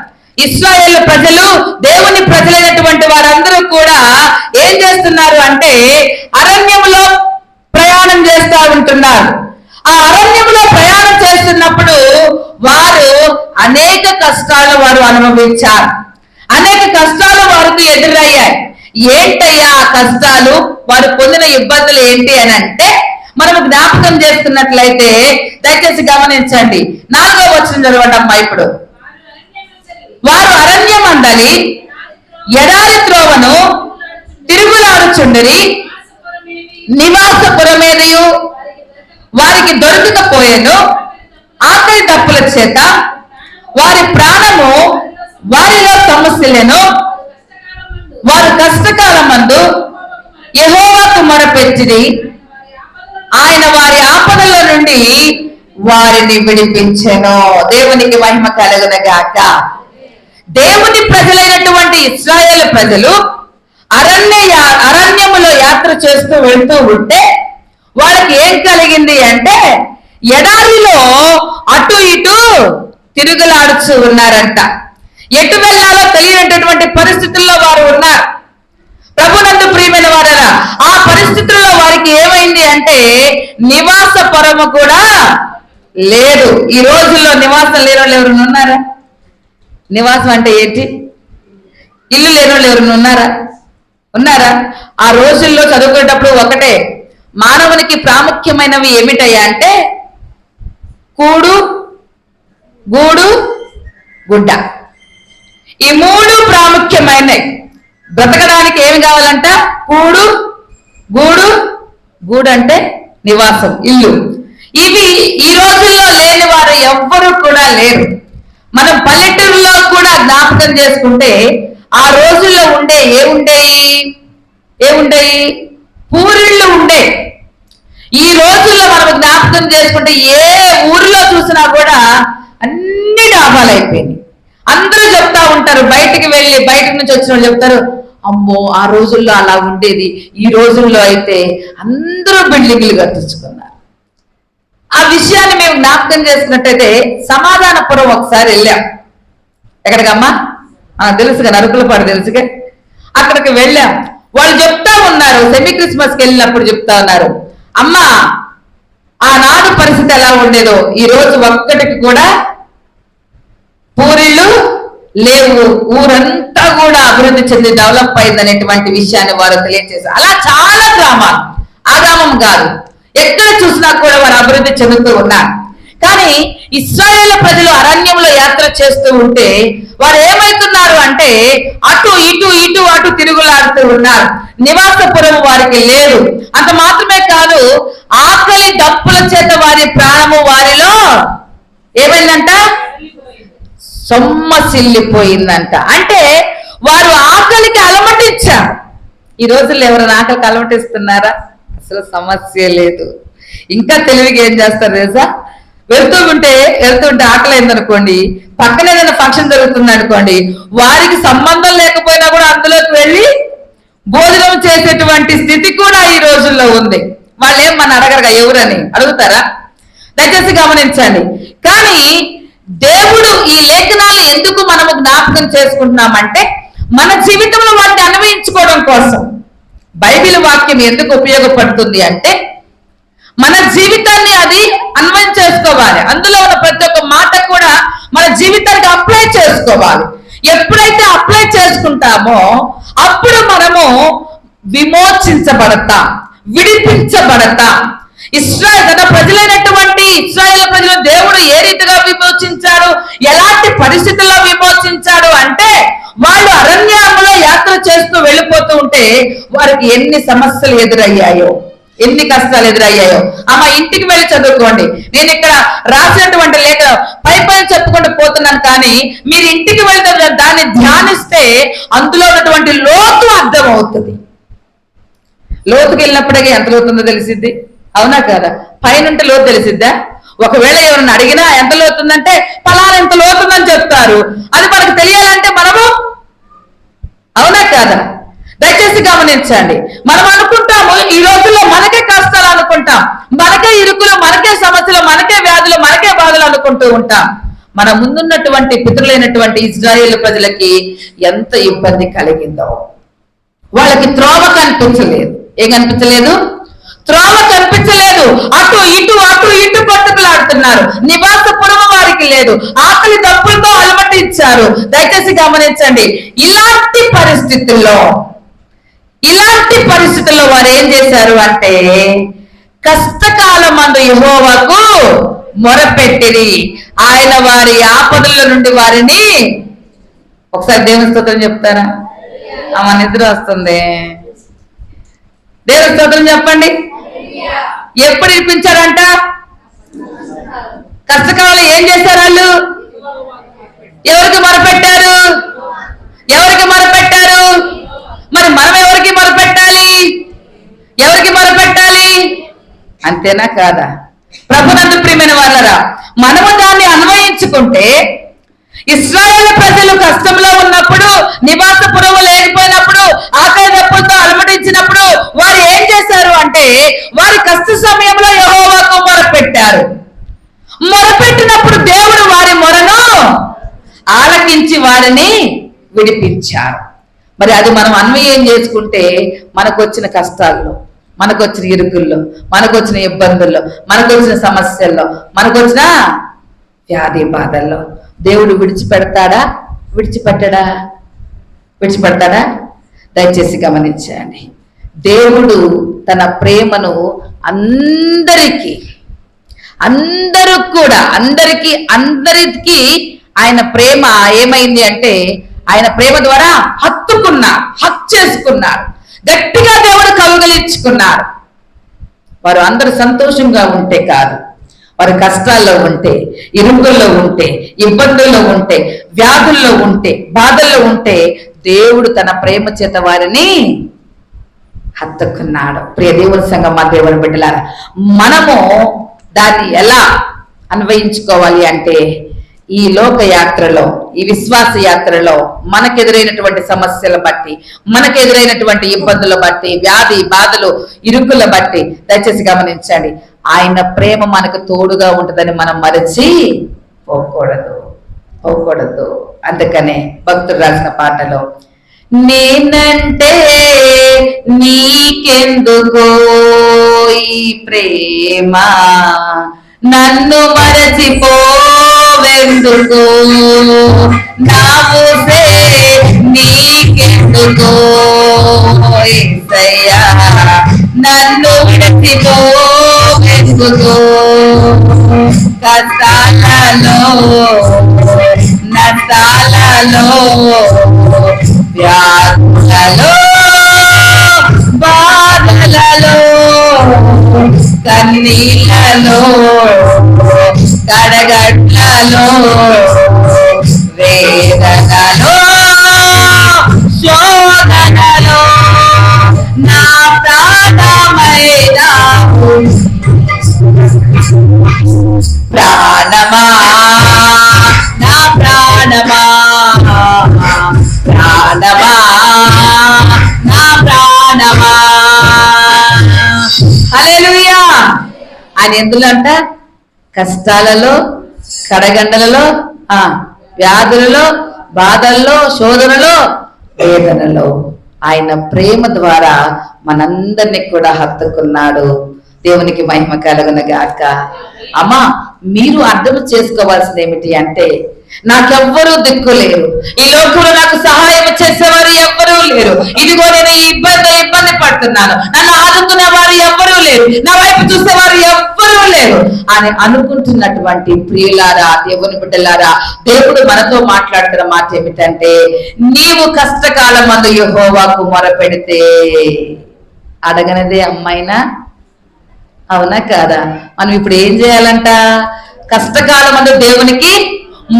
ఇశ్రాయేలు ప్రజలు. దేవుని ప్రజలైనటువంటి వారందరూ కూడా ఏం చేస్తున్నారు అంటే, అరణ్యంలో ప్రయాణం చేస్తా ఉంటున్నారు. ఆ అరణ్యంలో ప్రయాణం చేస్తున్నప్పుడు వారు అనేక కష్టాలు వారు అనుభవించారు, అనేక కష్టాలు వారికి ఎదురయ్యాయి. ఏంటయ్యా ఆ కష్టాలు, వారు పొందిన ఇబ్బందులు ఏంటి అని అంటే, మనము జ్ఞాపకం చేసుకున్నట్లయితే దయచేసి గమనించండి. 4వ వచనం చదవండి అమ్మా. ఇప్పుడు వారు అరణ్యమందలి ఎడారి త్రోవను తిరుగులాడుచుండిరి, నివాసపురమేదియు వారికి దొరకకపోయెను. ఆకలి దప్పుల చేత వారి ప్రాణము వారిలో సమస్యలను, వారు కష్టకాలమందు యెహోవాకు మొరపెట్టిరి, ఆయన వారి ఆపదల నుండి వారిని విడిపించెను. దేవునికి మహిమ కలుగునగాక. దేవుని ప్రజలైనటువంటి ఇశ్రాయేలు ప్రజలు అరణ్యములో యాత్ర చేస్తూ వెళ్తూ ఉంటే వాళ్ళకి ఏం కలిగింది అంటే, ఎడారిలో అటు ఇటు తిరుగులాడుతూ ఉన్నారంట. ఎటు వెళ్ళాలో తెలియనటువంటి పరిస్థితుల్లో వారు ఉన్నారు. ప్రభునందు ప్రియమైన వారలా, ఆ పరిస్థితుల్లో వారికి ఏమైంది అంటే, నివాస పొరము కూడా లేదు. ఈ రోజుల్లో నివాసం లేని వాళ్ళు ఎవరైనా ఉన్నారా? నివాసం అంటే ఏంటి? ఇల్లు లేని వాళ్ళు ఎవరైనా ఉన్నారా? ఆ రోజుల్లో చదువుకునేటప్పుడు ఒకటే, మానవునికి ప్రాముఖ్యమైనవి ఏమిటయ్యా అంటే, కూడు, గూడు, గుడ్డ. ఈ 3 ప్రాముఖ్యమైనవి. బ్రతకడానికి ఏమి కావాలంట? కూడు, గూడు. గూడు అంటే నివాసం, ఇల్లు. ఇవి ఈ రోజుల్లో లేని వారు ఎవ్వరూ కూడా లేరు. మనం పల్లెటూరులో కూడా జ్ఞాపకం చేసుకుంటే ఆ రోజుల్లో ఏముండేవి? పూరిళ్ళు ఉండే. ఈ రోజుల్లో మనం జ్ఞాపకం చేసుకుంటే ఏ ఊరిలో చూసినా కూడా అన్ని డాబాలు అయిపోయినాయి. అందరూ చెప్తా ఉంటారు, బయట నుంచి వచ్చిన వాళ్ళు చెప్తారు, అమ్మో ఆ రోజుల్లో అలా ఉండేది, ఈ రోజుల్లో అయితే అందరూ బిల్డింగ్లు కట్టించుకున్నారు. ఆ విషయాన్ని మేము జ్ఞాపకం చేసుకున్నట్టయితే సమాధానపురం ఒకసారి వెళ్ళాం. ఎక్కడికమ్మా? తెలుసుగా, నరుకులపాడు తెలుసుగా. అక్కడికి వెళ్ళాం. వాళ్ళు చెప్తా ఉన్నారు, సెమీ క్రిస్మస్కి వెళ్ళినప్పుడు చెప్తా ఉన్నారు, అమ్మా ఆనాడు పరిస్థితి ఎలా ఉండేదో ఈ రోజు ఒక్కటికి కూడా పూరిళ్ళు లేవు, ఊరంతా కూడా అభివృద్ధి చెంది డెవలప్ అయిందనేటువంటి విషయాన్ని వారు తెలియజేశారు. అలా చాలా గ్రామాలు, ఆ గ్రామం కాదు, ఎక్కడ చూసినా కూడా వారు అభివృద్ధి చెందుతూ ఉన్నారు. కానీ ఇశ్రాయేలు ప్రజలు అరణ్యంలో యాత్ర చేస్తూ ఉంటే వారు ఏమవుతున్నారు అంటే అటు తిరుగులాడుతూ ఉన్నారు. నివాసపురం వారికి లేదు. అంత మాత్రమే కాదు, ఆకలి దప్పుల చేత వారి ప్రాణము వారిలో ఏమైందంట? సొమ్మసిల్లిపోయిందంట. అంటే వారు ఆకలికి అలమటించారు. ఈ రోజుల్లో ఎవరైనా ఆకలికి అలమటిస్తున్నారా? అసలు సమస్య లేదు. ఇంకా తెలివిగా ఏం చేస్తారు తెలుసా? వెళ్తుంటే ఆకలి అయిందనుకోండి, పక్కన ఏదైనా ఫంక్షన్ జరుగుతుంది అనుకోండి, వారికి సంబంధం లేకపోయినా కూడా అందులోకి వెళ్ళి భోజనం చేసేటువంటి స్థితి కూడా ఈ రోజుల్లో ఉంది. వాళ్ళు ఏం మన అడగరగా, ఎవరని అడుగుతారా? దయచేసి గమనించండి. కానీ దేవుడు ఈ లేఖనాలు ఎందుకు మనము జ్ఞాపకం చేసుకుంటున్నామంటే మన జీవితంలో వాటిని అన్వయించుకోవడం కోసం. బైబిల్ వాక్యం ఎందుకు ఉపయోగపడుతుంది అంటే మన జీవితాన్ని అది అన్వయం చేసుకోవాలి. అందులో ఉన్న ప్రతి ఒక్క మాట కూడా మన జీవితానికి అప్లై చేసుకోవాలి. ఎప్పుడైతే అప్లై చేసుకుంటామో అప్పుడు మనము విమోచించబడతాం, విడిపించబడతాం. తన ప్రజలైనటువంటి ఇశ్రాయేలు ప్రజలు దేవుడు ఏ రీతిగా విమోచించాడు, ఎలాంటి పరిస్థితుల్లో విమోచించాడు అంటే వాళ్ళు అరణ్యంలో యాత్ర చేస్తూ వెళ్ళిపోతూ ఉంటే వారికి ఎన్ని సమస్యలు ఎదురయ్యాయో, ఎన్ని కష్టాలు ఎదురయ్యాయో. అమ్మ ఇంటికి వెళ్ళి చదువుకోండి. నేను ఇక్కడ రాసినటువంటి లేఖ పై చెప్పుకుంటూ పోతున్నాను, కానీ మీరు ఇంటికి వెళ్తే దాన్ని ధ్యానిస్తే అందులో ఉన్నటువంటి లోతు అర్థం అవుతుంది. లోతుకి వెళ్ళినప్పుడే ఎంత లోతుందో తెలిసిద్ది, అవునా కదా? పైనుంటే లోతు తెలిసిద్దా? ఒకవేళ ఎవరిని అడిగినా ఎంత లోతుందంటే పలానా ఎంత లోతుందని చెప్తారు. అది మనకు తెలియాలంటే మనము, అవునా కదా? దయచేసి గమనించండి. మనం అనుకుంటాము ఈ రోజుల్లో మనకే కష్టాలు అనుకుంటాం, మనకే ఇరుకులు, మనకే సమస్యలు, మనకే వ్యాధులు, మనకే బాధలు అనుకుంటూ ఉంటాం. మన ముందున్నటువంటి పితరులైనటువంటి ఇశ్రాయేలు ప్రజలకి ఎంత ఇబ్బంది కలిగిందో. వాళ్ళకి త్రోవ కనిపించలేదు. ఏం కనిపించలేదు? త్రోవ కనిపించలేదు. అటు ఇటు పట్టుకులాడుతున్నారు. నివాసపురం వారికి లేదు. ఆకలి దప్పులతో అలమటించారు. దయచేసి గమనించండి. ఇలాంటి పరిస్థితుల్లో వారు ఏం చేశారు అంటే కష్టకాలమందు యెహోవాకు మొరపెట్టిరి. ఆయన వారి ఆపదల నుండి వారిని, ఒకసారి దేవుని స్తోత్రం చెప్తారా? ఆమె నిద్ర వస్తుంది. దేవుని స్తోత్రం చెప్పండి. ఎప్పుడు ఇప్పించారంట? కష్టకాలంలో ఏం చేశారు వాళ్ళు? ఎవరికి మొరపెట్టారు? మరి మనం ఎవరికి మొరపెట్టాలి? అంతేనా కాదా? ప్రభునందు ప్రియమైన వాళ్ళరా, మనము దాన్ని అన్వయించుకుంటే ఇశ్రాయేలు ప్రజలు కష్టంలో ఉన్నప్పుడు, నివాసపురము లేకపోయినప్పుడు, ఆకలి దప్పులతో అలమటించినప్పుడు వారు ఏం చేశారు అంటే వారి కష్ట సమయంలో యెహోవాకు మొరపెట్టారు. మొరపెట్టినప్పుడు దేవుడు వారి మొరను ఆలకించి వారిని విడిపించారు. మరి అది మనం అన్వయం చేసుకుంటే మనకు వచ్చిన కష్టాల్లో, మనకు వచ్చిన ఇరుకుల్లో, మనకు వచ్చిన ఇబ్బందుల్లో, మనకు వచ్చిన సమస్యల్లో, మనకు వచ్చిన వ్యాధి బాధల్లో దేవుడు విడిచిపెట్టడా? దయచేసి గమనించండి. దేవుడు తన ప్రేమను అందరికీ ఆయన ప్రేమ ఏమైంది అంటే ఆయన ప్రేమ ద్వారా హత్తుకున్నాడు, హక్ చేసుకున్నాడు, గట్టిగా దేవుడు కౌగిలించుకున్నాడు. వారు అందరూ సంతోషంగా ఉంటే కాదు, వారు కష్టాల్లో ఉంటే, ఇరుకుల్లో ఉంటే, ఇబ్బందుల్లో ఉంటే, వ్యాధుల్లో ఉంటే, బాధల్లో ఉంటే దేవుడు తన ప్రేమ చేత వారిని హత్తుకున్నాడు. ప్రియ దేవుని సంఘం, మా దేవుని బిడ్డలారా, మనము దాన్ని ఎలా అన్వయించుకోవాలి అంటే ఈ లోక యాత్రలో, ఈ విశ్వాస యాత్రలో మనకెదురైనటువంటి సమస్యల బట్టి, మనకెదురైనటువంటి ఇబ్బందుల బట్టి, వ్యాధి బాధలు ఇరుకుల బట్టి దయచేసి గమనించండి, ఆయన ప్రేమ మనకు తోడుగా ఉంటుందని మనం మరచి పోకూడదు. అందుకనే భక్తుడు రాసిన పాటలో, నేనంటే నీకెందుకో ఈ ప్రేమ, నన్ను మరచిపోవెందుకు, నా ఊసే నీకెందుకో యేసయ్యా, నన్ను విడిచిపోవెందుకు, కష్టాలలో నష్టాలలో వ్యాధులలో బాధలలో కన్నీళ్ళలో కడగట్లలో వేదనలో శోధనలో నా ప్రాణమైన ప్రాణమా, నా ప్రాణమా, ప్రాణమా, నా ప్రాణమా. హల్లెలూయా. ఆయన ఎందులో అంట? కష్టాలలో, కడగండలలో, వ్యాధులలో, బాధల్లో, శోధనలో, వేదనలో ఆయన ప్రేమ ద్వారా మనందరినీ కూడా హత్తుకున్నాడు. దేవునికి మహిమ కలుగును గాక. అమ్మా, మీరు అర్థం చేసుకోవాల్సింది ఏమిటి అంటే, నాకెవ్వరూ దిక్కు లేరు, ఈ లోకంలో నాకు సహాయం చేసేవారు ఎవ్వరూ లేరు, ఇదిగో నేను ఈ ఇబ్బంది పడుతున్నాను, నన్ను ఆదుకునే వారు ఎవ్వరూ లేరు, నా వైపు చూసేవారు ఎవ్వరూ లేరు అని అనుకుంటున్నటువంటి ప్రియులారా, దేవుని బిడ్డలారా, దేవుడు మనతో మాట్లాడుతున్న మాట ఏమిటంటే, నీవు కష్టకాలం మందు యెహోవాకు మొరపెడితే అడగనదే అమ్మాయినా, అవునా కాదా? మనం ఇప్పుడు ఏం చేయాలంట? కష్టకాలం మందు దేవునికి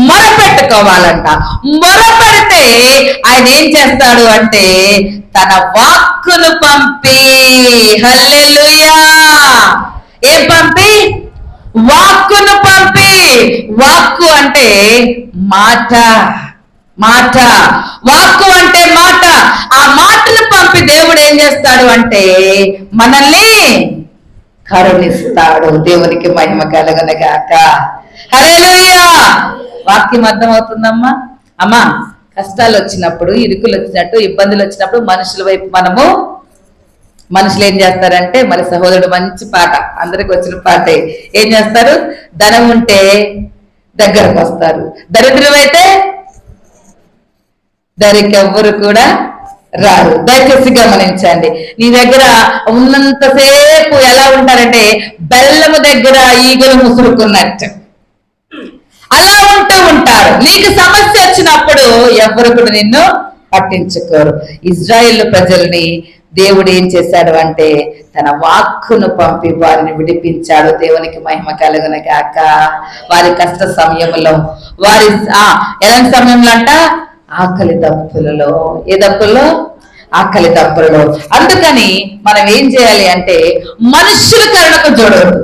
మొరపెట్టుకోవాలంట. మొరపెడితే ఆయన ఏం చేస్తాడు అంటే తన వాక్కును పంపి, హల్లెలూయా, ఏం పంపి? వాక్కును పంపి. వాక్కు అంటే మాట, వాక్కు అంటే మాట. ఆ మాటను పంపి దేవుడు ఏం చేస్తాడు అంటే మనల్ని కరుణిస్తాడు. దేవునికి మహిమ కలుగును గాక. హల్లెలూయా. వాక్యం అర్థమవుతుందమ్మా? అమ్మా, కష్టాలు వచ్చినప్పుడు, ఇరుకులు వచ్చినట్టు, ఇబ్బందులు వచ్చినప్పుడు మనుషుల వైపు మనుషులు ఏం చేస్తారంటే, మరి సహోదరుడు మంచి పాట, అందరికి వచ్చిన పాటే, ఏం చేస్తారు? ధనం ఉంటే దగ్గరకు వస్తారు, దరిద్రం అయితే దరికెవ్వరు కూడా రారు. దయచేసి గమనించండి, నీ దగ్గర ఉన్నంతసేపు ఎలా ఉంటారంటే బెల్లము దగ్గర ఈగలు ముసురుకున్నట్టు అలా ఉంటూ ఉంటారు. నీకు సమస్య వచ్చినప్పుడు ఎవ్వరు కూడా నిన్ను పట్టించుకోరు. ఇజ్రాయేలు ప్రజల్ని దేవుడు ఏం చేశాడు అంటే తన వాక్కును పంపి వారిని విడిపించాడు. దేవునికి మహిమ కలుగును గాక. వారి కష్ట సమయంలో, వారి ఎలాంటి సమయంలో అంట? ఆకలి దప్పులలో. ఏ దప్పుల్లో? ఆకలి దప్పులలో. అందుకని మనం ఏం చేయాలి అంటే మనుషుల కరుణకు చూడవద్దు.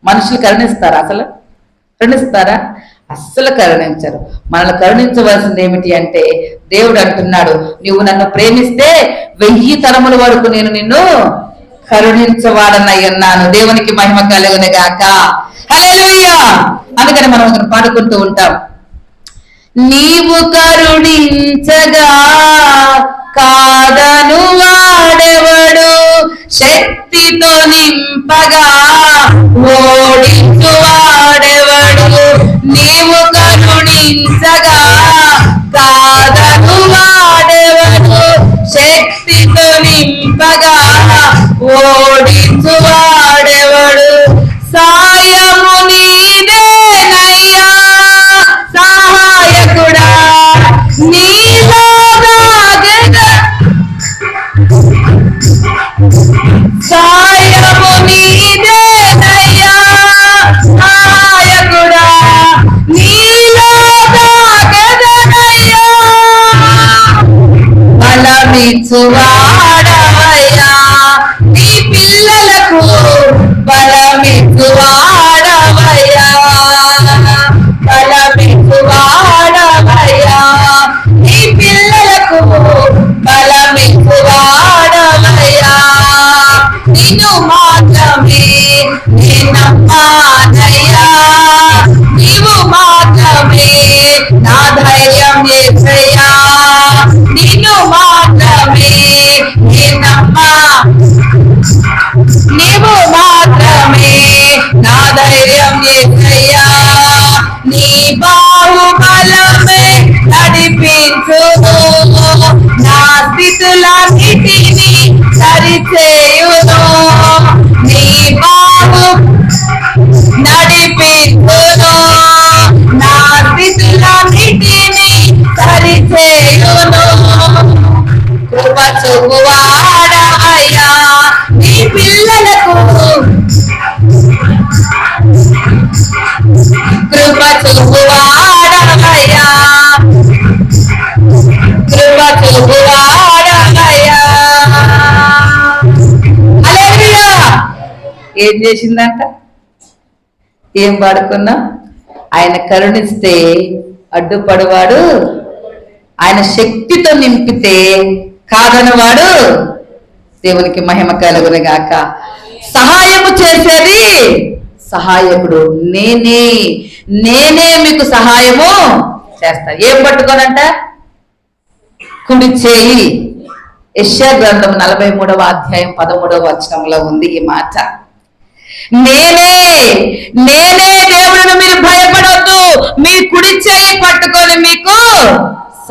మనుషులు కరుణిస్తారా? అసలు కరుణిస్తారా? అస్సలు కరుణించరు. మనల్ని కరుణించవలసింది ఏమిటి అంటే దేవుడు అంటున్నాడు, నువ్వు నన్ను ప్రేమిస్తే 1000 తరముల వరకు నేను నిన్ను కరుణించవాడనై ఉన్నాను. దేవునికి మహిమ కలుగును గాక. హల్లెలూయా. అందుకని మనం పాడుకుంటూ ఉంటాం, నీవు కరుణించగా కాదను వాడెవడు, శక్తితో నింపగా ఓడించు వాడెవడు, నీవు కరుణించగా కాదను వాడెవడు, శక్తితో నింపగా ఓడించు వాడెవడు, సాయము నీదేనయ్యా సహాయకుడా, నీలో నాగెదను బలమిచ్చువాడవయ్యా నీ పిల్లలకు బలమిచ్చువాడవయ్యా బలమిచ్చువాడవయ్యా నీ పిల్లలకు బలమిచ్చువాడవయ్యా నిన్ను మాత్రమే నేనమ్మానయ్యా నీవు మాత్రమే నా ధైర్యం యేసయ్యా నిన్ను మాత్రమే నేనమ్మా నీవు మాత్రమే నా ధైర్యం యేసయ్యా నీ బాహుబలమే నడిపించును నా స్థితులన్నిటినీ సరిచేయును నీ బాహు నడిపించును నా స్థితులన్నిటినీ సరిచేయును కృప చూపువాడవయ్యా నీ పిల్లలకు కృప చూపువాడవయ్యా కృప చూపువాడవయ్యా హల్లెలూయా. ఏం చేసిందంట? ఏం పాడుకున్నా? ఆయన కరుణిస్తే అడ్డుపడువాడు, ఆయన శక్తితో నింపితే కాదనవాడు. దేవునికి మహిమ కలుగును గాక. సహాయము చేసేది సహాయకుడు నేనే మీకు సహాయము చేస్తా. ఏం పట్టుకోనంట? కుడి చేయి. యెషయా గ్రంథం 43వ అధ్యాయం 13వ వచనంలో ఉంది ఈ మాట. నేనే దేవుడిని మీరు భయపడొద్దు, మీ కుడి చేయి పట్టుకొని మీకు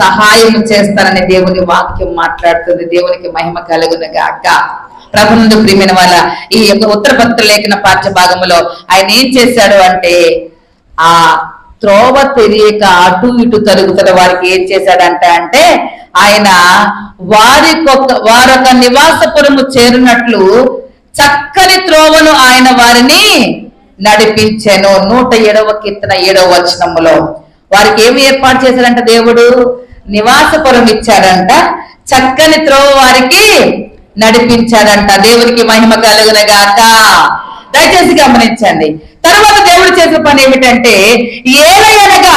సహాయం చేస్తానని దేవుని వాక్యం మాట్లాడుతుంది. దేవునికి మహిమ కలుగును గాక. ప్రభునందు ప్రియమైన వాళ్ళ ఈ యొక్క ఉత్తర పత్ర లేఖన పాఠ్య భాగంలో ఆయన ఏం చేశాడు అంటే, ఆ త్రోవ తెలియక అటు ఇటు తరుగుతున్న వారికి ఏం చేశాడంటే ఆయన వారొక నివాసపురము చేరినట్లు చక్కని త్రోవను ఆయన వారిని నడిపించెను. 107వ కీర్తన 7వ వచనములో వారికి ఏమి ఏర్పాటు చేశాడంట? దేవుడు నివాసపురం ఇచ్చాడంట, చక్కని త్రోవ వారికి నడిపించాడంట. దేవునికి మహిమ కలుగును గాక. దయచేసి గమనించండి. తర్వాత దేవుడు చేసిన పని ఏమిటంటే, ఏలయనగా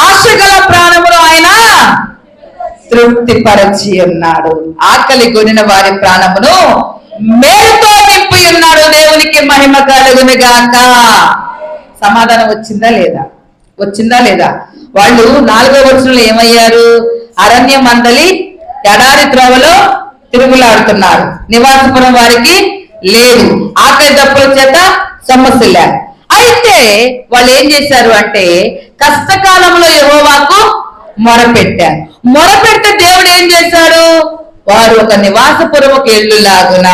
ఆశ గల ప్రాణములు ఆయన తృప్తిపరచి ఉన్నాడు. ఆకలి కొనిన వారి ప్రాణమును మేలుతో నింపి ఉన్నాడు. దేవునికి మహిమ కలుగును గాక. సమాధానం వచ్చిందా లేదా? వాళ్ళు 4వ వచనంలో ఏమయ్యారు? అరణ్య మందలి ఎడారి త్రోవలో తిరుగులాడుతున్నారు. నివాసపురం వారికి లేదు. ఆకలి దప్పుల చేత సమస్య లేదు. అయితే వాళ్ళు ఏం చేశారు అంటే, కష్టకాలంలో యెహోవాకు మొరపెట్టారు. మొరపెడితే దేవుడు ఏం చేశాడు? వారు ఒక నివాసపురముకు వెళ్ళులాగున,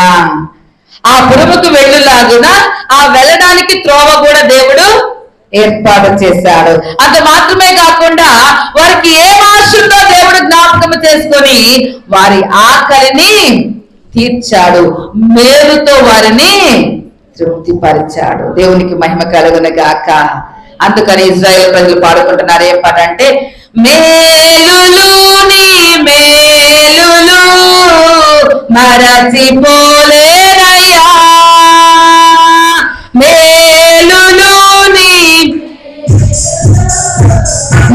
ఆ పురముకు వెళ్ళులాగున ఆ వెళ్ళడానికి త్రోవ కూడా దేవుడు ఏర్పాటు చేశాడు. అంత మాత్రమే కాకుండా వారికి ఏం ఆశ ఉందో దేవుడు జ్ఞాపకం చేసుకొని వారి ఆకలిని తీర్చాడు, మేలుతో వారిని తృప్తిపరిచాడు. దేవునికి మహిమ కలుగును గాక. అందుకని ఇజ్రాయేల్ ప్రజలు పాడుకుంటున్నారు. ఏం పాట అంటే, మేలులు నీ మేలులు మరచిపోలేనయ్యా, మేలులు నీ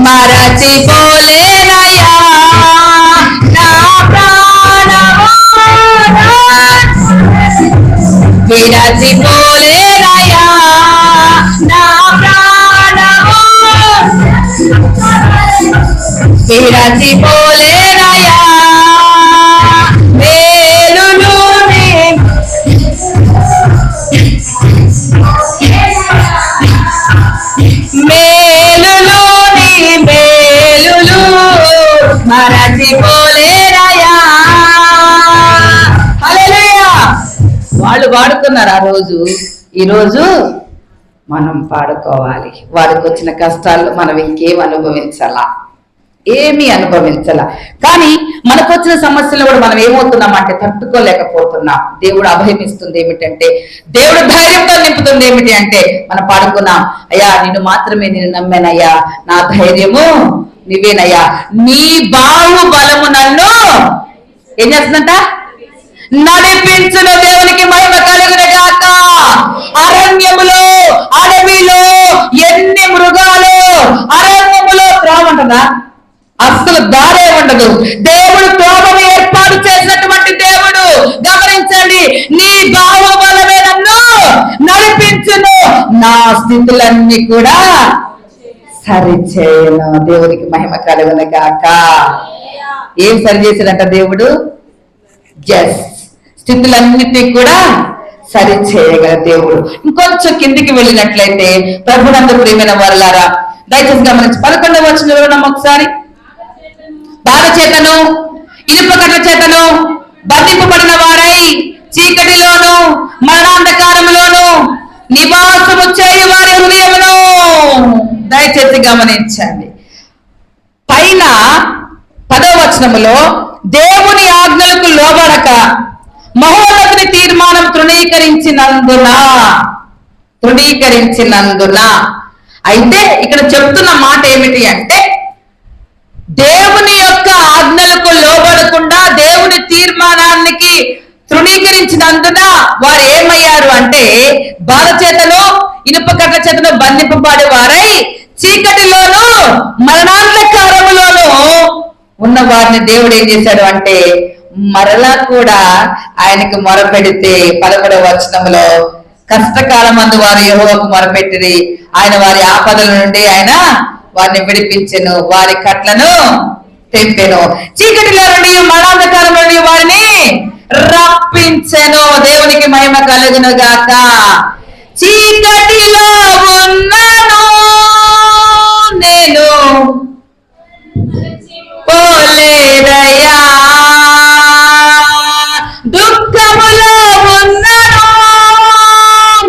మరచిపోలేనయ్యా, నా ప్రాణమా విరచిపోలేనయ్యా, నా ప్రాణమా విరచిపోలేనయ్యా, మేలులు నీ మేలులు నీ మేలులు మరచిపోలేనయ్యా. హల్లెలూయా. వాళ్ళు పాడుకున్నారు ఆ రోజు, ఈ రోజు మనం పాడుకోవాలి. వాడికి వచ్చిన కష్టాలు మనం ఇంకేం అనుభవించాలా? ఏమీ అనుభవించాల. కానీ మనకు వచ్చిన సమస్యలు కూడా మనం ఏమవుతున్నామంటే తట్టుకోలేకపోతున్నాం. దేవుడు అభయమిస్తుంది ఏమిటంటే, దేవుడు ధైర్యంతో నింపుతుంది ఏమిటి అంటే, మనం పాడుకున్నాం, అయ్యా నిన్ను మాత్రమే నేను నమ్మానయ్యా, నా ధైర్యము నువ్వేనయ్యా, నీ బాహు బలము నన్ను ఏం చేస్తుందంట? నడిపించును. దేవునికి మహిమ కలుగును గాక. అరణ్యములో అడవిలో ఎన్ని మృగాలు, అరణ్యములో త్రోవ ఉంటుందా? అస్సలు దారే ఉండదు. దేవుడు త్రోవను ఏర్పాటు చేసినటువంటి దేవుడు. గమనించండి, నీ బాహుబలమే నన్ను నడిపించును, నా స్థితులన్నీ కూడా సరిచేయను. దేవునికి మహిమ కలుగును గాక. ఏం సరి చేశాడంట దేవుడు? స్థితులన్నిటినీ కూడా సరి చేయగల దేవుడు. ఇంకొంచెం కిందికి వెళ్ళినట్లయితే ప్రభునందు ప్రియమైన వారలారా, దయచేసి గమనించి 11వ వచనంలో ఉన్నాం ఒకసారి. బాధ చేతను ఇనుప కట్ల చేతను బంధింపబడిన వారై చీకటిలోను మరణాంధకారములోను నివాసము చేయు వారి హృదయమును. దయచేసి గమనించండి. పైన 10వ వచనములో దేవుని ఆజ్ఞలకు లోబడక మహోన్నతుని తీర్మానం తృణీకరించినందున. అయితే ఇక్కడ చెప్తున్న మాట ఏమిటి అంటే, దేవుని యొక్క ఆజ్ఞలకు లోబడకుండా దేవుని తీర్మానానికి తృణీకరించినందున వారు ఏమయ్యారు అంటే, బాధ చేతను ఇనుప కట్ల చేతను బంధింపబడే వారై చీకటిలోను మరణాంధకారములోను ఉన్న వారిని దేవుడు ఏం చేశాడు అంటే, మరలా కూడా ఆయనకు మొరపెడితే 11వ వచనంలో కష్టకాలమందు వారు యెహోవాకు మొరపెట్టిరి, ఆయన వారి ఆపదల నుండి ఆయన వారిని విడిపించెను, వారి కట్లను తెంపెను, చీకటిలో నుండి మరణాంధకారం నుండి వారిని రప్పించెను. దేవునికి మహిమ కలుగును గాక. చీకటిలో ఉన్నాను నేను పోలేదయ్యా, దుఃఖములో ఉన్నాను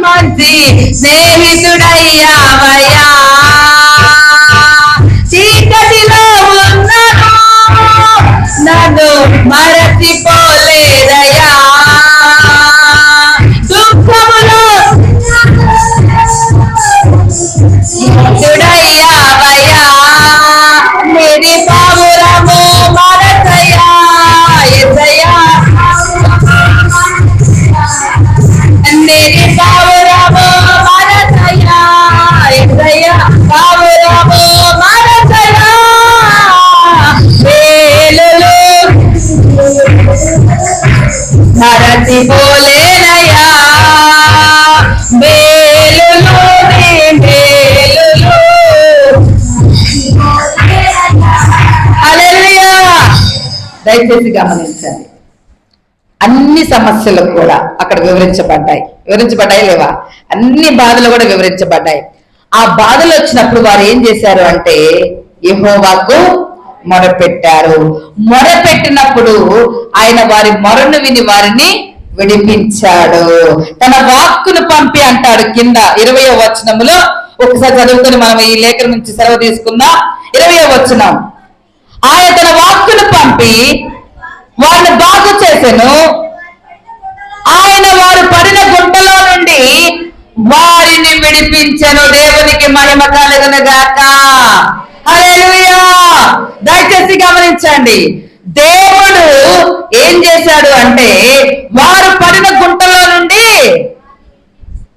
మంచి స్నేహితుడయ్యావయ్యా, చీకటిలో ఉన్నాను నన్ను మరచిపోలేదయ్యా, దుఃఖములో స్నేహితుడయ్యావయ్యా, మేరీ పావురము మరచయ్యా యేసయ్యా, మేరీ పావురము మరచయ్యా యేసయ్యా, పావురము మరచయ్యా, వేలులు మరచిపోలేనయ్యా, వేలులు నీ వేలులు. హల్లెలూయా. దయచేసి గమనించండి, అన్ని సమస్యలు కూడా అక్కడ వివరించబడ్డాయి లేవా? అన్ని బాధలు కూడా వివరించబడ్డాయి. ఆ బాధలు వచ్చినప్పుడు వారు ఏం చేశారు అంటే, యెహోవాకు మొరపెట్టారు. మొరపెట్టినప్పుడు ఆయన వారి మొరను విని వారిని విడిపించాడు. తన వాక్కును పంపి అంటాడు కింద 20వ వచనములో. ఒకసారి చదువుకొని మనం ఈ లేఖ నుంచి సెలవు తీసుకుందాం. 20వ వచనం, ఆయన తన వాక్కును పంపి వారిని బాగు చేసెను, ఆయన వారు పడిన గుంటలో నుండి వారిని విడిపించెను. దేవునికి మహిమ కలుగును గాక. హల్లెలూయా. దయచేసి గమనించండి, దేవుడు ఏం చేశాడు అంటే, వారు పడిన గుంటలో నుండి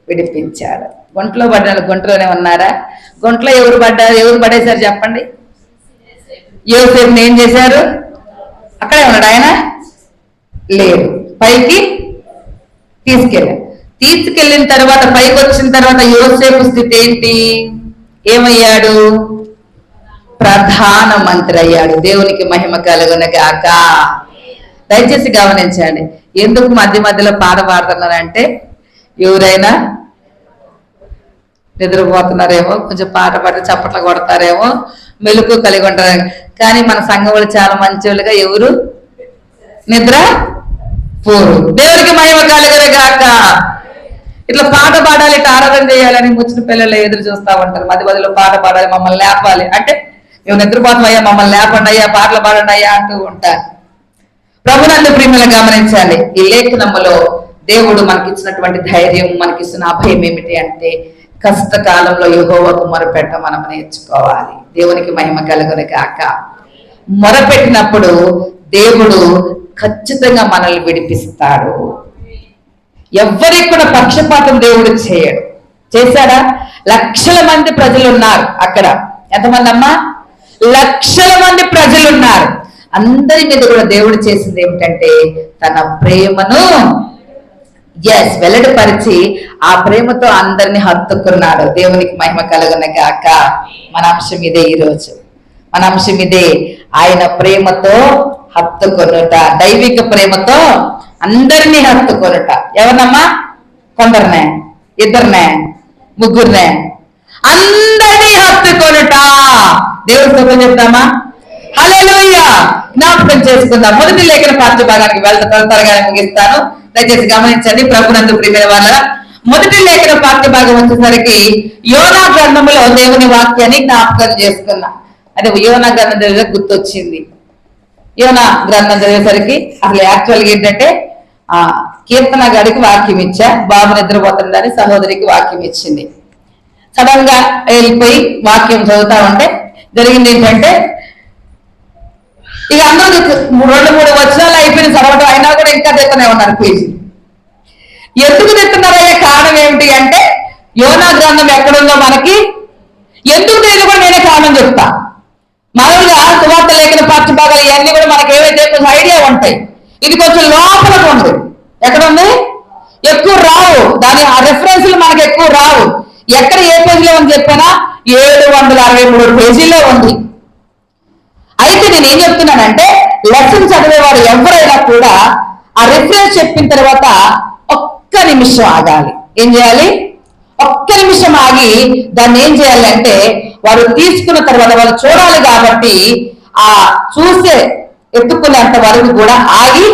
విడిపించాడు. గుంటలో పడిన గుంటలోనే ఉన్నారా? గుంటలో ఎవరు పడేశారు చెప్పండి? యోసేపుని ఏం చేశారు? అక్కడే ఉన్నాడు ఆయన? లేదు, పైకి తీసుకెళ్ళిన తర్వాత పైకి వచ్చిన తర్వాత యోసేపు స్థితి ఏంటి? ఏమయ్యాడు? ప్రధాన మంత్రి అయ్యాడు. దేవునికి మహిమ కలుగును గాక. దయచేసి గమనించండి, ఎందుకు మధ్య మధ్యలో పాట పాడుతున్నారంటే, ఎవరైనా నిద్రపోతున్నారేమో, కొంచెం పాట పాడి చప్పట్లు కొడతారేమో, మెలకు కలిగి ఉంటారు. కానీ మన సంఘం వాళ్ళు చాలా మంచి వాళ్ళుగా ఎవరు నిద్ర పోరు. దేవునికి మహిమ కలుగును గాక. ఇట్లా పాట పాడాలి, ఇట్లా ఆరాధన చేయాలని ముచ్చిన పిల్లలు ఎదురు చూస్తా ఉంటారు. మధ్య మధ్యలో పాట పాడాలి, మమ్మల్ని లేపాలి అంటే, మేము నిద్రపోతాం అయ్యా, మమ్మల్ని లేపండి అయ్యా, పాటలు పాడండి అయ్యా అంటూ ఉంటారు. ప్రభునందు ప్రియములు గమనించాలి, ఈ లేఖనములో దేవుడు మనకిచ్చినటువంటి ధైర్యం, మనకిస్తున్న అభయం ఏమిటి అంటే, కష్టకాలంలో యెహోవాకు మొరపెట్ట మనం నేర్చుకోవాలి. దేవునికి మహిమ కలుగును గాక. మొరపెట్టినప్పుడు దేవుడు ఖచ్చితంగా మనల్ని విడిపిస్తాడు. ఎవ్వరికి కూడా పక్షపాతం దేవుడు చేయడు. చేశాడా? లక్షల మంది ప్రజలు ఉన్నారు అక్కడ. ఎంతమంది అమ్మా? లక్షల మంది ప్రజలు ఉన్నారు. అందరి మీద కూడా దేవుడు చేసింది ఏమిటంటే తన ప్రేమను వెల్లడిపరిచి ఆ ప్రేమతో అందరిని హత్తుకున్నాడు. దేవునికి మహిమ కలుగును గాక. మన అంశం ఇదే ఈరోజు. మన అంశం ఇదే, ఆయన ప్రేమతో హత్తుకొనుట, దైవిక ప్రేమతో అందరినీ హత్తుకొనుట. ఎవరినమ్మా? కొందరినే, ఇద్దరినే, ముగ్గురినే, అందరినీ హత్తుకొనుట. దేవుడి స్తోత్రం చెప్తామా? హల్లెలూయా. జ్ఞాపకం చేసుకుందాం. మొదటి లేఖన పాఠ్య భాగానికి త్వరగానే ముగిస్తాను. దయచేసి గమనించండి ప్రభునందు ప్రియమైన వాళ్ళ. మొదటి లేఖన పాఠ్య భాగం వచ్చేసరికి యోనా గ్రంథంలో దేవుని వాక్యాన్ని జ్ఞాపకం చేసుకున్నా. అదే యోనా గ్రంథం చదివే గుర్తొచ్చింది. యోనా గ్రంథం చదివేసరికి అసలు యాక్చువల్గా ఏంటంటే కీర్తన గారికి వాక్యం ఇచ్చా, బాబు నిద్రపోతుందని సహోదరికి వాక్యం ఇచ్చింది. సడన్ గా వెళ్ళిపోయి వాక్యం చదువుతా ఉంటే జరిగింది ఏంటంటే, ఇక అందరూ 2-3 వచనాలు అయిపోయిన చదవడం అయినా కూడా ఇంకా తెత్తనే ఉన్నారు పేజీ. ఎందుకు తెస్తున్నారయ్యే కారణం ఏమిటి అంటే, యోనా గ్రంథం ఎక్కడుందో మనకి ఎందుకు తెలియదు కూడా నేనే కారణం చెప్తా. మామూలుగా సువార్త లేఖన పాఠ్య భాగాలు ఇవన్నీ కూడా మనకి ఏవైతే కొంచెం ఐడియా ఉంటాయి. ఇది కొంచెం లోపలకు ఉంది. ఎక్కడ ఉంది? ఎక్కువ రావు. దాని ఆ రెఫరెన్స్లు మనకి ఎక్కువ రావు. ఎక్కడ ఏ పేజీలో ఉంది చెప్పినా 763 పేజీల్లో ఉంది. అయితే నేను ఏం చెప్తున్నానంటే, లెసన్ చదివేవారు ఎవరైనా కూడా ఆ రిఫరెన్స్ చెప్పిన తర్వాత ఒక్క నిమిషం ఆగాలి. ఏం చేయాలి? ఒక్క నిమిషం ఆగి దాన్ని ఏం చేయాలి అంటే, వారు తీసుకున్న తర్వాత వాళ్ళు చూడాలి కాబట్టి ఆ చూసే ఎత్తుకునేంత వరకు కూడా ఆగి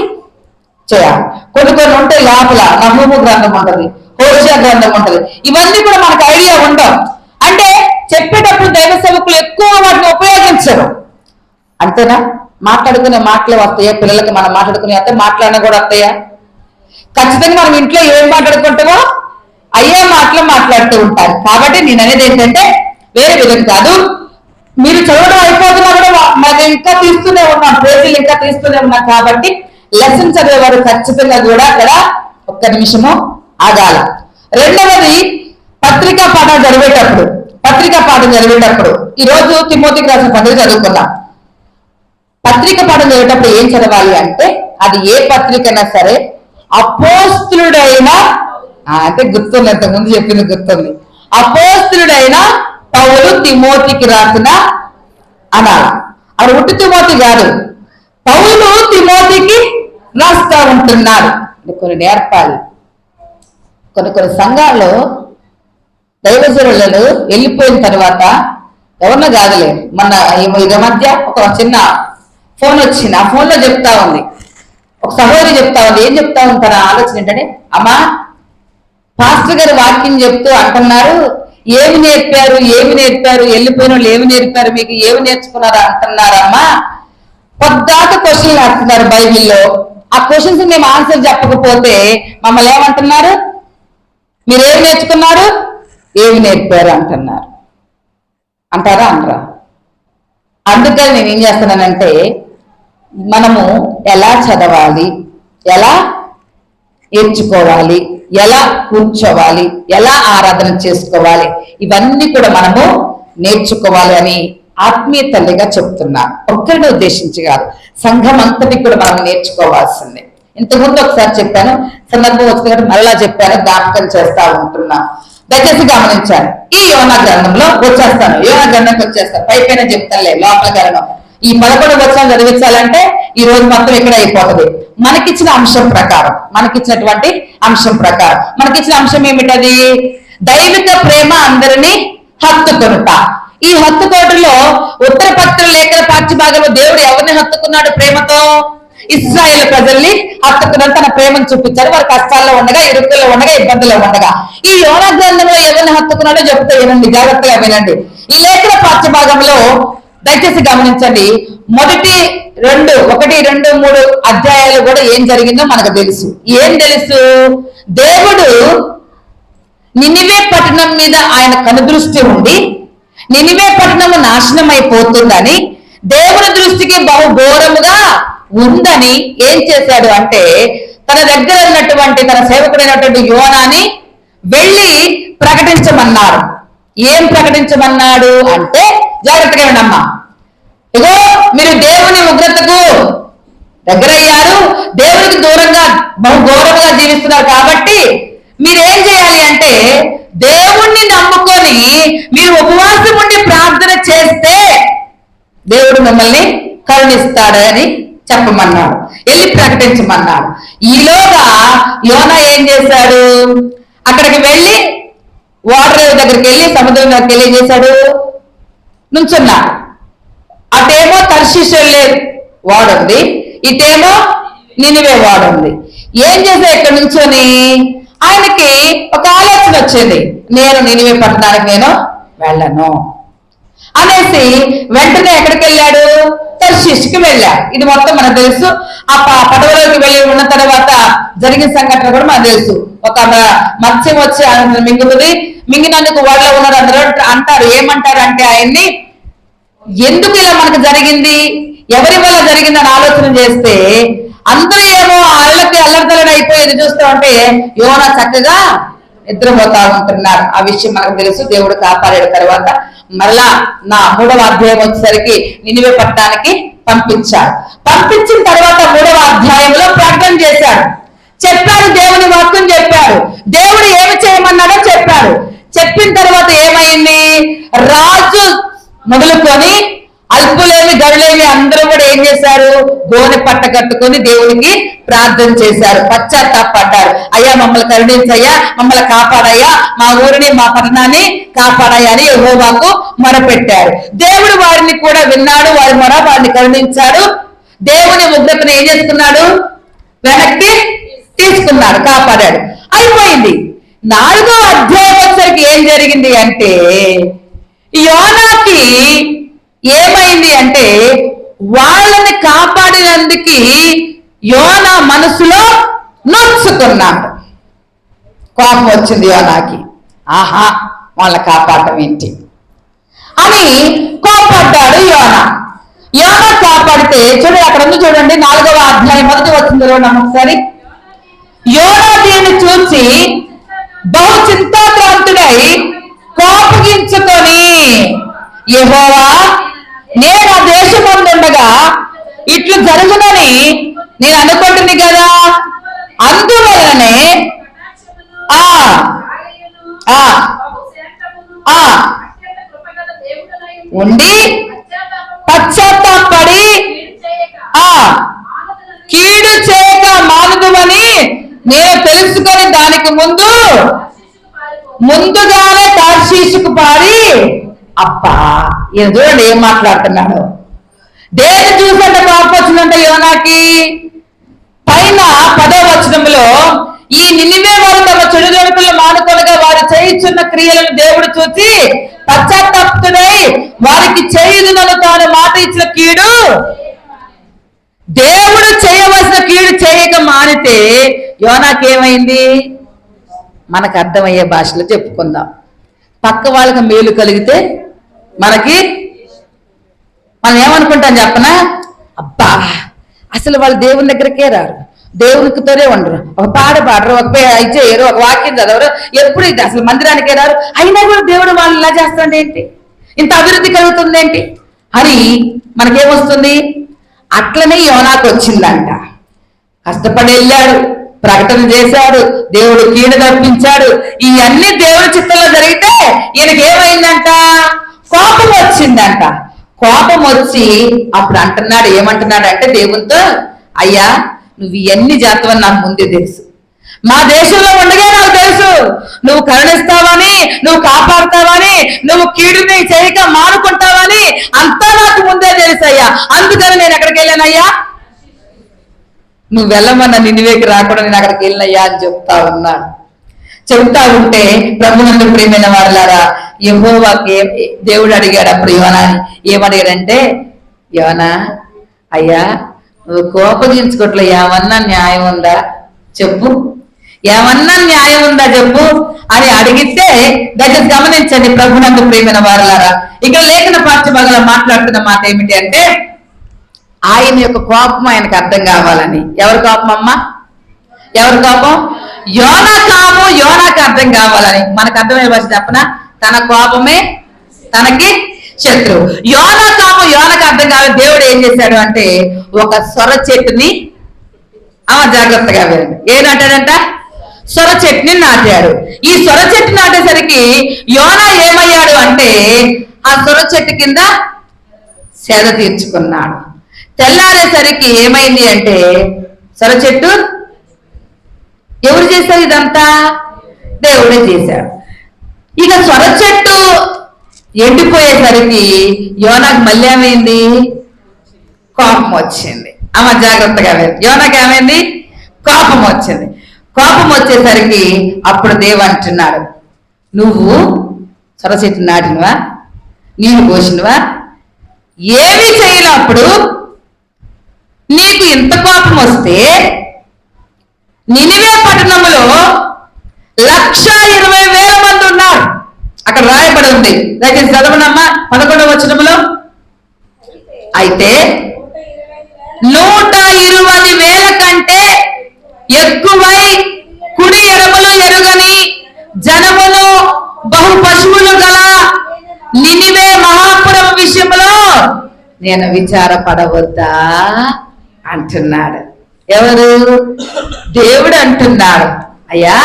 చేయాలి. కొన్ని ఉంటే లోపల నహూము గ్రంథం ఉంటుంది, హోషియా గ్రంథం ఉంటుంది. ఇవన్నీ కూడా మనకు ఐడియా ఉండవు. అంటే చెప్పేటప్పుడు దైవ సేవకులు ఎక్కువ వాటిని ఉపయోగించరు. అంతేనా? మాట్లాడుకునే మాటలే వస్తాయా? పిల్లలకి మనం మాట్లాడుకునే వస్తే మాట్లాడినా కూడా వస్తాయా? ఖచ్చితంగా మనం ఇంట్లో ఏం మాట్లాడుకుంటామో అయ్యే మాటలు మాట్లాడుతూ ఉంటారు. కాబట్టి నేను అనేది ఏంటంటే వేరే విధం కాదు. మీరు చదవడం అయిపోతున్నా కూడా మనం ఇంకా తీస్తూనే ఉన్నాం, పేజీలు ఇంకా తీస్తూనే ఉన్నాం. కాబట్టి లెసన్ చదివేవారు ఖచ్చితంగా కూడా అక్కడ ఒక్క నిమిషము ఆగాల. రెండవది, పత్రికా పాఠం చదివేటప్పుడు ఈ రోజు తిమోతికి రాసిన పత్రిక చదువుకున్నాం. పత్రిక పాఠం చదివేటప్పుడు ఏం చదవాలి అంటే, అది ఏ పత్రికైనా సరే అపోస్తులుడైన అంటే గుర్తుంది, అంతకుముందు చెప్పింది గుర్తుంది, అపోస్తులుడైన పౌలు తిమోతికి రాసిన అనాలి. అది ఉట్టి తిమోతి కాదు, పౌలు తిమోతికి రాస్తా ఉంటున్నాడు. కొన్ని నేర్పాలి. కొన్ని సంఘాల్లో దైవజనులను వెళ్ళిపోయిన తర్వాత ఎవరినో కాదులే, మొన్న ఈ మధ్య ఒక చిన్న ఫోన్ వచ్చింది. ఆ ఫోన్ లో చెప్తా ఉంది, ఒక సహోదరి చెప్తా ఉంది. ఏం చెప్తా ఉంది తన ఆలోచన ఏంటంటే, అమ్మా పాస్టర్ గారు వాక్యం చెప్తూ అంటున్నారు, ఏమి నేర్పారు వెళ్ళిపోయిన వాళ్ళు ఏమి నేర్పారు, మీకు ఏమి నేర్చుకున్నారా అంటున్నారమ్మా. పొద్దాక క్వశ్చన్లు వేస్తున్నారు బైబిల్లో. ఆ క్వశ్చన్స్ మేము ఆన్సర్ చెప్పకపోతే మమ్మల్ని ఏమంటున్నారు, మీరేమి నేర్చుకున్నారు, ఏమి నేర్పారు అంటున్నారు. అంటారా? అనరా? అందుకని నేను ఏం చేస్తున్నానంటే, మనము ఎలా చదవాలి, ఎలా నేర్చుకోవాలి, ఎలా కూర్చోవాలి, ఎలా ఆరాధన చేసుకోవాలి, ఇవన్నీ కూడా మనము నేర్చుకోవాలి అని ఆత్మీయ తల్లిగా చెప్తున్నా. ఒక్కరిని ఉద్దేశించి కాదు, సంఘం అంతటికి కూడా మనం నేర్చుకోవాల్సిందే. ఇంతకుముందు ఒకసారి చెప్పాను, సందర్భం వచ్చిన కాబట్టి మరలా చెప్పాను, జ్ఞాపకం చేస్తా ఉంటున్నా. దయచేసి గమనించాను. ఈ యోనా గ్రంథంలో వచ్చేస్తాను, యోనా గ్రంథంకి వచ్చేస్తాను, పైపైన చెప్తానులే, లోపల గలను. ఈ 11 వచనాలు చదివించాలంటే ఈ రోజు మొత్తం ఇక్కడ అయిపోతుంది. మనకిచ్చిన అంశం ప్రకారం, మనకిచ్చినటువంటి అంశం ప్రకారం మనకిచ్చిన అంశం ఏమిటది? దైవిక ప్రేమ అందరినీ హత్తుకొనుట. ఈ హత్తుకోటలో ఉత్తర పత్ర లేఖన పాఠ్య భాగంలో దేవుడు ఎవరిని హత్తుకున్నాడు ప్రేమతో? ఇశ్రాయేలు ప్రజల్ని హత్తుకున్నాడు, తన ప్రేమను చూపించారు. వారి కష్టాల్లో ఉండగా, ఇరుకుల్లో ఉండగా, ఇబ్బందుల్లో ఉండగా. ఈ యోనా గ్రంథంలో ఎవరిని హత్తుకున్నాడో చెప్తే వినండి, జాగ్రత్తగా వినండి. ఈ లేఖన పాఠ్య భాగంలో దయచేసి గమనించండి. 1, 2, 3 అధ్యాయాలు కూడా ఏం జరిగిందో మనకు తెలుసు. ఏం తెలుసు? దేవుడు నినివే పట్టణం మీద ఆయన కనుదృష్టి ఉండి, నినివే పట్టణము నాశనం అయిపోతుందని దేవుని దృష్టికి బహు ఘోరముగా ఉందని ఏం చేశాడు అంటే తన దగ్గర ఉన్నటువంటి తన సేవకుడైనటువంటి యోనాని వెళ్ళి ప్రకటించమన్నారు. ఏం ప్రకటించమన్నాడు అంటే, జాగ్రత్తగా వినమ్మా, ఇగో మీరు దేవుని ఉగ్రతకు దగ్గరయ్యారు, దేవునికి దూరంగా బహు ఘోరంగా జీవిస్తున్నారు, కాబట్టి మీరేం చేయాలి అంటే దేవుణ్ణి నమ్ముకొని మీరు ఉపవాసం ఉండి ప్రార్థన చేస్తే దేవుడు మిమ్మల్ని కరుణిస్తాడని చెప్పమన్నాడు, వెళ్ళి ప్రకటించమన్నాడు. ఈలోగా యోనా ఏం చేశాడు, అక్కడికి వెళ్ళి వాటర్ దగ్గరికి వెళ్ళి సముద్రం దగ్గరికి వెళ్ళి ఏం చేశాడు, నుంచున్నాడు. అటేమో తర్షీషు వెళ్ళే వాడుంది, ఇటేమో నినివే వాడుంది. ఏం చేసా ఇక్కడ నుంచొని ఆయనకి ఒక ఆలోచన వచ్చింది, నేను నినివే పట్టణానికి నేను వెళ్ళను అనేసి వెంటనే ఎక్కడికి వెళ్ళాడు, తర్షీషుకి వెళ్ళాడు. ఇది మొత్తం మనకు తెలుసు. ఆ పడవలోకి వెళ్ళి ఉన్న తర్వాత జరిగిన సంఘటన కూడా మనకు తెలుసు. ఒక మత్స్యం వచ్చి ఆయన మింగుతుంది, మింగినందుకు వాళ్ళలో ఉన్నారు అందరూ అంటారు, ఏమంటారు అంటే ఆయన్ని, ఎందుకు ఇలా మనకు జరిగింది, ఎవరి వల్ల జరిగిందని ఆలోచన చేస్తే అందరూ ఏమో అల్లకి అల్లరితల్లడి అయిపోయేది చూస్తూ ఉంటే యోనా చక్కగా నిద్రపోతా ఉంటున్నారు. ఆ విషయం మనకు తెలుసు. దేవుడు కాపాడాడు. తర్వాత మరలా నా 3వ అధ్యాయం వచ్చేసరికి నినివే పట్టణానికి పంపించాడు. పంపించిన తర్వాత 3వ అధ్యాయంలో ప్రకటన చేశాడు, చెప్పాడు, దేవుని వాక్యం చెప్పాడు, దేవుడు ఏమి చేయమన్నాడో చెప్పాడు. చెప్పిన తర్వాత ఏమైంది, రాజు మొదలుకొని అల్పులేమి గడులేమి అందరూ కూడా ఏం చేశారు, గోనె పట్ట కట్టుకొని దేవునికి ప్రార్థన చేశారు, పశ్చాత్తాపడ్డారు. అయ్యా మమ్మల్ని కరుణించయ్యా, మమ్మల్ని కాపాడయ్యా, మా ఊరిని మా పట్టణాన్ని కాపాడయ్యా అని యెహోవాకు మొరపెట్టారు. దేవుడు వారిని కూడా విన్నాడు, వారి మొర వారిని కరుణించాడు. దేవుని ఉగ్రతను ఏం చేసుకున్నాడు, వెనక్కి తీసుకున్నాడు, కాపాడాడు. అయిపోయింది. 4వ అధ్యాయం వచ్చరికి ఏం జరిగింది అంటే, యోనాకి ఏమైంది అంటే వాళ్ళని కాపాడినందుకు యోనా మనసులో నొచ్చుకున్నాడు. కోపం వచ్చింది యోనాకి, ఆహా వాళ్ళని కాపాడటం ఏంటి అని కోపడ్డాడు యోనా. యోనా కాపాడితే చూడండి, అక్కడ ఉంది చూడండి, 4వ అధ్యాయం 1వ వచనం చూడండి ఒకసారి. యోనా దీన్ని చూసి బహు చింతాక్రాంతుడై కోపగించుకొని, యెహోవా నేను ఆ దేశమందుండగా ఇట్లు జరుగునని నేను అనుకుంటుంది కదా, అందువలనే ఉండి పశ్చాత్తాపడి కీడు చేయక మానుదువని నేను తెలుసుకొని దానికి ముందుగానే తార్షీషుకు పారి. అబ్బా ఈయన చూడండి ఏం మాట్లాడుతున్నాడు. దేని చూసంటే కోపం వచ్చిందంటే యోనాకి, పైన 10వ వచనంలో ఈ నినివే వారు తమ చెడు నడకలు మానుకొనగా వారు చేయుచున్న క్రియలను దేవుడు చూసి పశ్చాత్తాపుడై వారికి చేయుదునను తాను మాట ఇచ్చిన కీడు, దేవుడు చేయవలసిన కీడు చేయక మానితే యోనాకి ఏమైంది, మనకు అర్థమయ్యే భాషలో చెప్పుకుందాం. పక్క వాళ్ళకి మేలు కలిగితే మనం ఏమనుకుంటాం చెప్పనా, అబ్బా అసలు వాళ్ళు దేవుని దగ్గరకే రారు, దేవునికితోనే ఉండరు, ఒక పాట పాడరు, ఒక చేయరు, ఒక వాక్యం చదవరు, ఎప్పుడు ఇది అసలు మందిరానికే రారు, అయినా కూడా దేవుడు వాళ్ళు ఇలా చేస్తాండి ఏంటి, ఇంత అభివృద్ధి కలుగుతుంది ఏంటి అని మనకేమొస్తుంది. అట్లనే యోనాకు వచ్చిందంట. కష్టపడి వెళ్ళాడు, ప్రకటన చేశాడు, దేవుడు కీడు తప్పించాడు, ఇవన్నీ దేవుడి చిత్తంలో జరిగితే ఈయనకి ఏమైందంట, కోపం వచ్చిందంట. కోపం వచ్చి అప్పుడు అంటున్నాడు, ఏమంటున్నాడు అంటే దేవునితో, అయ్యా నువ్వు ఇవన్నీ చేస్తావని నాకు ముందే తెలుసు, మా దేశంలో ఉండగా నాకు తెలుసు, నువ్వు కరుణిస్తావని, నువ్వు కాపాడుతావని, నువ్వు కీడుని చేయక మానుకుంటావని అంతా నాకు ముందే తెలుసు అయ్యా, అందుకని నేను ఎక్కడికి వెళ్ళానయ్యా, నువ్వు వెళ్ళమన్నా నినివేకి రాకుండా నేను అక్కడికి వెళ్ళినయ్యా అని చెబుతా ఉంటే ప్రభునందు ప్రియమైన వారలారా, యెహోవాకి దేవుడు అడిగాడు అప్పుడు యోనాని, ఏమడిగాడంటే, యోనా అయ్యా నువ్వు కోపగించుకోవట్లో ఏమన్నా న్యాయం ఉందా చెప్పు, ఏమన్నా న్యాయం ఉందా చెప్పు అని అడిగితే, దయచేసి గమనించండి ప్రభునందు ప్రియమైన వారలారా, ఇక్కడ లేఖన పాఠ్యభాగంలో మాట్లాడుతున్న మాట ఏమిటి అంటే, ఆయన యొక్క కోపం ఆయనకు అర్థం కావాలని. ఎవరి కోపం అమ్మా? ఎవరి కోపం? యోనా కోపం యోనాకి అర్థం కావాలని. మనకు అర్థమయ్యే భాష చెప్పనా? తన కోపమే తనకి శత్రువు. యోనా కోపం యోనకు అర్థం కావాలి. దేవుడు ఏం చేశాడు అంటే ఒక సొర చెట్టుని జాగ్రత్తగా వినండి. ఏనంటాడంట? సొర చెట్టుని నాటాడు. ఈ సొర చెట్టు నాటేసరికి యోనా ఏమయ్యాడు అంటే ఆ సొర చెట్టు కింద సేద తీర్చుకున్నాడు. తెల్లారేసరికి ఏమైంది అంటే సొర చెట్టు ఎవరు చేశారు ఇదంతా? దేవుడే చేశాడు. ఇక సొర చెట్టు ఎండిపోయేసరికి యోనాకు మళ్ళీ ఏమైంది? కోపం వచ్చింది. అమ్మ జాగ్రత్తగా యోనాకి ఏమైంది? కోపం వచ్చింది. కోపం వచ్చేసరికి అప్పుడు దేవుడు అంటున్నాడు, నువ్వు సొర చెట్టు నాటినవా, నీళ్ళు పోసినవా, ఏమీ చేయనప్పుడు నీకు ఇంత కోపం వస్తే నినివే పట్టణంలో 120,000 మంది ఉన్నారు. అక్కడ రాయబడి ఉంది. దయచేసి చదవనమ్మా 11వ వచనంలో. అయితే 120,000 కంటే ఎక్కువై కుడి ఎడమలు ఎరుగని జనములు బహు పశువులు గల నినివే మహాపురం విషయంలో నేను విచారపడవద్దా అంటున్నాడు. ఎవరు? దేవుడు అంటున్నాడు, అయ్యా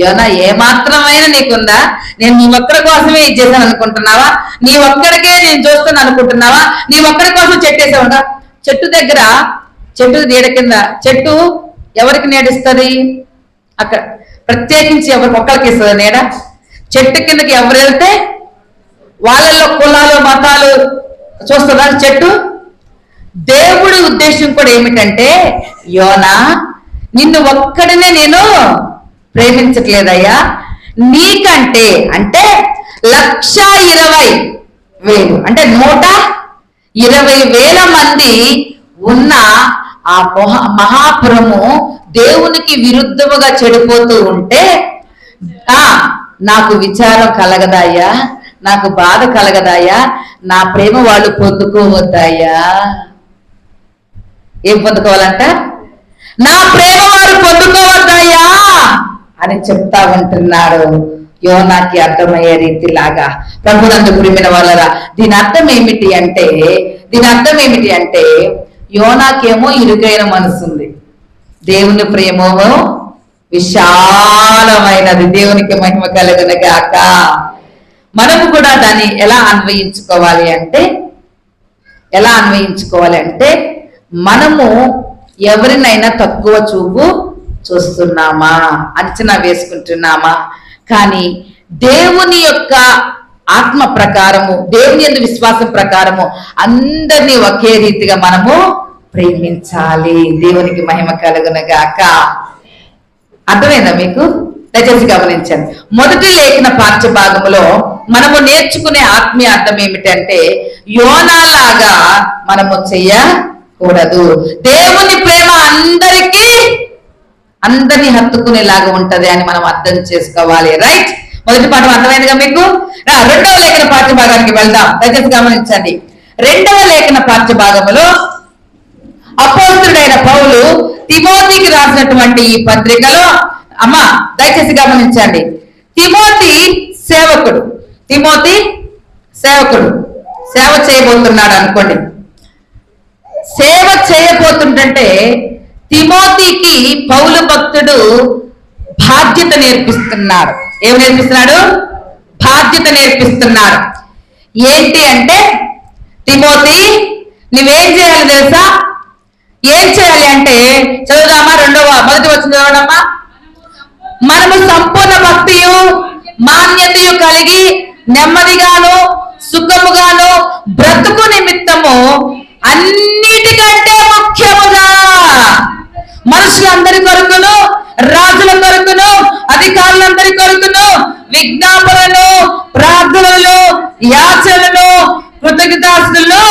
యోనా ఏమాత్రమైనా నీకుందా? నేను నీ ఒక్కడి కోసమే ఇది చేశాను అనుకుంటున్నావా? నీ ఒక్కడికే నేను చూస్తాను అనుకుంటున్నావా? నీ ఒక్కడి కోసం చెట్టేసావుగా. చెట్టు దగ్గర, చెట్టు నీడ కింద, చెట్టు ఎవరికి నీడిస్తుంది? అక్కడ ప్రత్యేకించి ఎవరికి ఒక్కరికి ఇస్తుంది నీడ. చెట్టు కిందకి ఎవరు వెళ్తే వాళ్ళల్లో కులాలు మతాలు చూస్తుందా చెట్టు? దేవుడి ఉద్దేశం కూడా ఏమిటంటే, యోనా నిన్ను ఒక్కడినే నేను ప్రేమించట్లేదయ్యా, నీకంటే అంటే 120,000 అంటే 120,000 మంది ఉన్న ఆ మహాపురము దేవునికి విరుద్ధముగా చెడిపోతూ ఉంటే నాకు విచారం కలగదాయ్యా, నాకు బాధ కలగదాయ్యా, నా ప్రేమ వాళ్ళు పొందుకోవద్దాయ్యా. ఏం పొందుకోవాలంట? నా ప్రేమ వారు పొందుకోవద్దాయ్యా అని చెప్తా ఉంటున్నాడు. యోనాకి అర్థమయ్యే రీతిలాగా ప్రభునందు ప్రియమైన వాళ్ళరా, దీని అర్థం ఏమిటి అంటే యోనాకేమో ఇరుకైన మనసుంది, దేవుని ప్రేమేమో విశాలమైనది. దేవునికి మహిమ కలుగును గాక. మనము కూడా దాన్ని ఎలా అన్వయించుకోవాలి అంటే మనము ఎవరినైనా తక్కువ చూపు చూస్తున్నామా, అంచనా వేసుకుంటున్నామా? కానీ దేవుని యొక్క ఆత్మ ప్రకారము, దేవుని యందు విశ్వాసం ప్రకారము అందరినీ ఒకే రీతిగా మనము ప్రేమించాలి. దేవునికి మహిమ కలుగును గాక. అర్థమైందా మీకు? దయచేసి గమనించండి. మొదటి లేఖన పాఠ్య భాగంలో మనము నేర్చుకునే ఆత్మీయ అర్థం ఏమిటంటే, యోనాలాగా మనము చెయ్యకూడదు. దేవుని ప్రేమ అందరినీ హత్తుకునేలాగా ఉంటది అని మనం అర్థం చేసుకోవాలి. రైట్? మొదటి పాఠం అర్థమైందిగా మీకు? రెండవ లేఖన పాఠ్య భాగానికి వెళ్దాం. దయచేసి గమనించండి. రెండవ లేఖన పాఠ్య భాగంలో అపోస్తలుడైన పౌలు తిమోతికి రాసినటువంటి ఈ పత్రికలో, అమ్మా దయచేసి గమనించండి, తిమోతి సేవకుడు సేవ చేయబోతున్నాడు అనుకోండి. సేవ చేయబోతుంటే తిమోతికి పౌలు భక్తుడు బాధ్యత నేర్పిస్తున్నాడు. ఏం నేర్పిస్తున్నాడు? బాధ్యత నేర్పిస్తున్నాడు. ఏంటి అంటే, తిమోతి నువ్వేం చేయాలి తెలుసా? ఏం చేయాలి అంటే, చదువుదామా? మొదటి వచనం చదవడమ్మా. మనము సంపూర్ణ భక్తియు మాన్యతయు కలిగి నెమ్మదిగాను సుఖముగాను బ్రతుకు నిమిత్తము అన్నిటికంటే ముఖ్యముగా మనుషులందరి కొరకును, రాజుల కొరకును, అధికారులందరి కొరకును విజ్ఞాపనలు, ప్రార్థనలు, యాచనలు, కృతజ్ఞతాస్తులు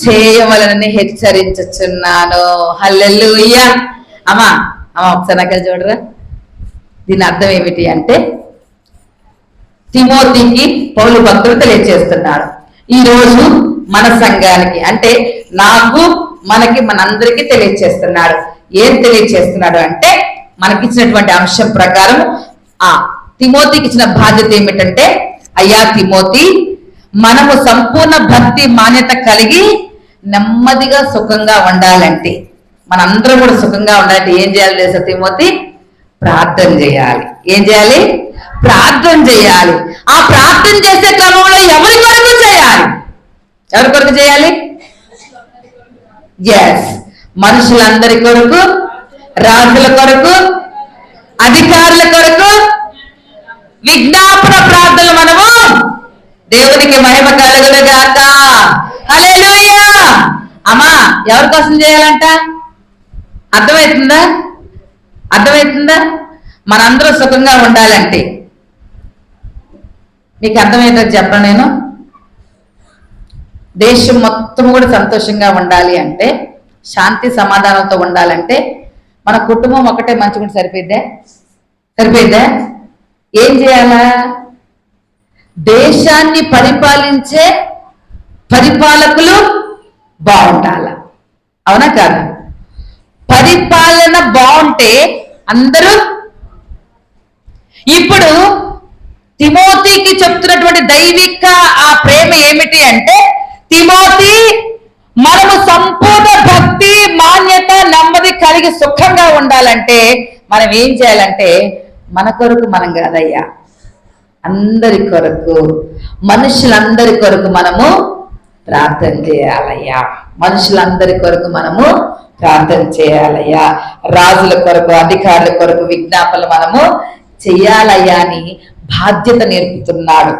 చేయవలనని హెచ్చరించుచున్నాను. హల్లెలూయా. అమ్మా ఒకసారి నాకు చూడరా. దీని అర్థం ఏమిటి అంటే, తిమోతికి పౌలు భక్తులు తెలియజేస్తున్నాడు, ఈ రోజు మన సంఘానికి అంటే నాకు మనందరికీ తెలియచేస్తున్నాడు. ఏం తెలియచేస్తున్నాడు అంటే మనకిచ్చినటువంటి అంశం ప్రకారం తిమోతికి ఇచ్చిన బాధ్యత ఏమిటంటే, అయ్యా తిమోతి, మనము సంపూర్ణ భక్తి మాన్యత కలిగి నెమ్మదిగా సుఖంగా ఉండాలంటే, మనందరం కూడా సుఖంగా ఉండాలంటే ఏం చేయాలి తెలుసా తిమోతి? ప్రార్థన చేయాలి. ఏం చేయాలి? ప్రార్థన చేయాలి. ఆ ప్రార్థన చేసే క్రమంలో ఎవరి కొరకు చేయాలి? ఎవరి కొరకు చేయాలి? ఎస్, మనుషులందరి కొరకు, రాజుల కొరకు, అధికారుల కొరకు విజ్ఞాపన ప్రార్థనలు మనము దేవునికి మహిమ కలుగునుగాక. హల్లెలూయా. అమ్మా, ఎవరి కోసం చేయాలంట? అర్థమవుతుందా? మనందరూ సుఖంగా ఉండాలంటే మీకు అర్థమవుతుంది చెప్పను నేను. దేశం మొత్తం కూడా సంతోషంగా ఉండాలి అంటే, శాంతి సమాధానంతో ఉండాలంటే మన కుటుంబం ఒకటే మంచిగా సరిపోయిద్దా? ఏం చేయాలా? దేశాన్ని పరిపాలించే పరిపాలకులు బాగుండాల. అవునా కాదా? పరిపాలన బాగుంటే అందరూ. ఇప్పుడు తిమోతికి చెప్తున్నటువంటి దైవిక ఆ ప్రేమ ఏమిటి అంటే, తిమోతి, మనము సంపూర్ణ భక్తి మాన్యత నెమ్మది కలిగి సుఖంగా ఉండాలంటే మనం ఏం చేయాలంటే, మన కొరకు మనం కాదయ్యా, అందరి కొరకు, మనుషులందరి కొరకు మనము ప్రార్థన చేయాలయ్యా. మనుషులందరి కొరకు మనము ప్రార్థన చేయాలయ్యా. రాజుల కొరకు, అధికారుల కొరకు విజ్ఞాపనలు మనము చెయ్యాలయ్యా అని బాధ్యత నేర్పుతున్నాడు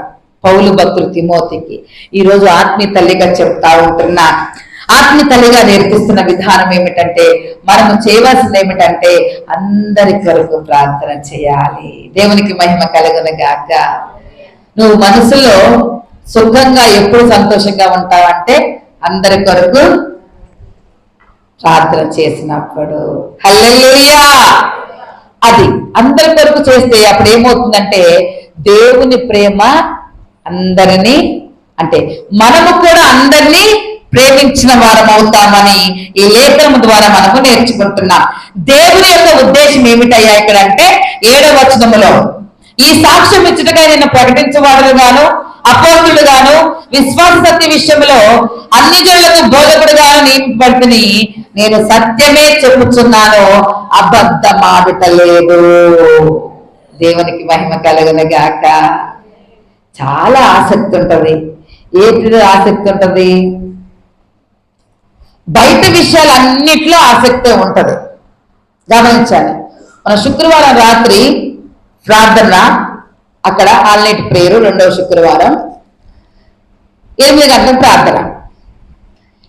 పౌలు భక్తులు తిమోతికి. ఈరోజు ఆత్మీయ తల్లిగా చెప్తా ఉంటున్నా. ఆత్మీయ తల్లిగా నేర్పిస్తున్న విధానం ఏమిటంటే, మనము చేయవలసింది ఏమిటంటే అందరి కొరకు ప్రార్థన చేయాలి. దేవునికి మహిమ కలుగునుగాక. నువ్వు మనసులో సుఖంగా ఎప్పుడు సంతోషంగా ఉంటావంటే అందరి కొరకు ప్రార్థన చేసినప్పుడు. హల్లెలూయా. అది అందరి కొరకు చేస్తే అప్పుడు ఏమవుతుందంటే, దేవుని ప్రేమ అందరినీ, అంటే మనము కూడా అందరినీ ప్రేమించిన వారం అవుతామని ఈ లేఖనం ద్వారా మనము నేర్చుకుంటున్నాం. దేవుని యొక్క ఉద్దేశం ఏమిటయ్యా ఇక్కడ అంటే, 7వ వచనములో, ఈ సాక్ష్యం ఇచ్చుటకై నేను ప్రకటించేవాడును గాను, అపోస్తులు గాను, విశ్వాస సత్య విషయంలో అన్ని జనులకు బోధకుడుగాను నియమింపబడితిని. నేను సత్యమే చెప్పుచున్నాను, అబద్ధమాడుటలేదు. దేవునికి మహిమ కలుగునుగాక. చాలా ఆసక్తి ఉంటది. ఏంటిదో ఆసక్తి ఉంటది? బయట విషయాలన్నిట్లో ఆసక్తి ఉంటది. గమనించాలి. మన శుక్రవారం రాత్రి ప్రార్థన, అక్కడ ఆల్ నైట్ ప్రేయర్, 2వ శుక్రవారం 8 గంటలకు ప్రార్థన.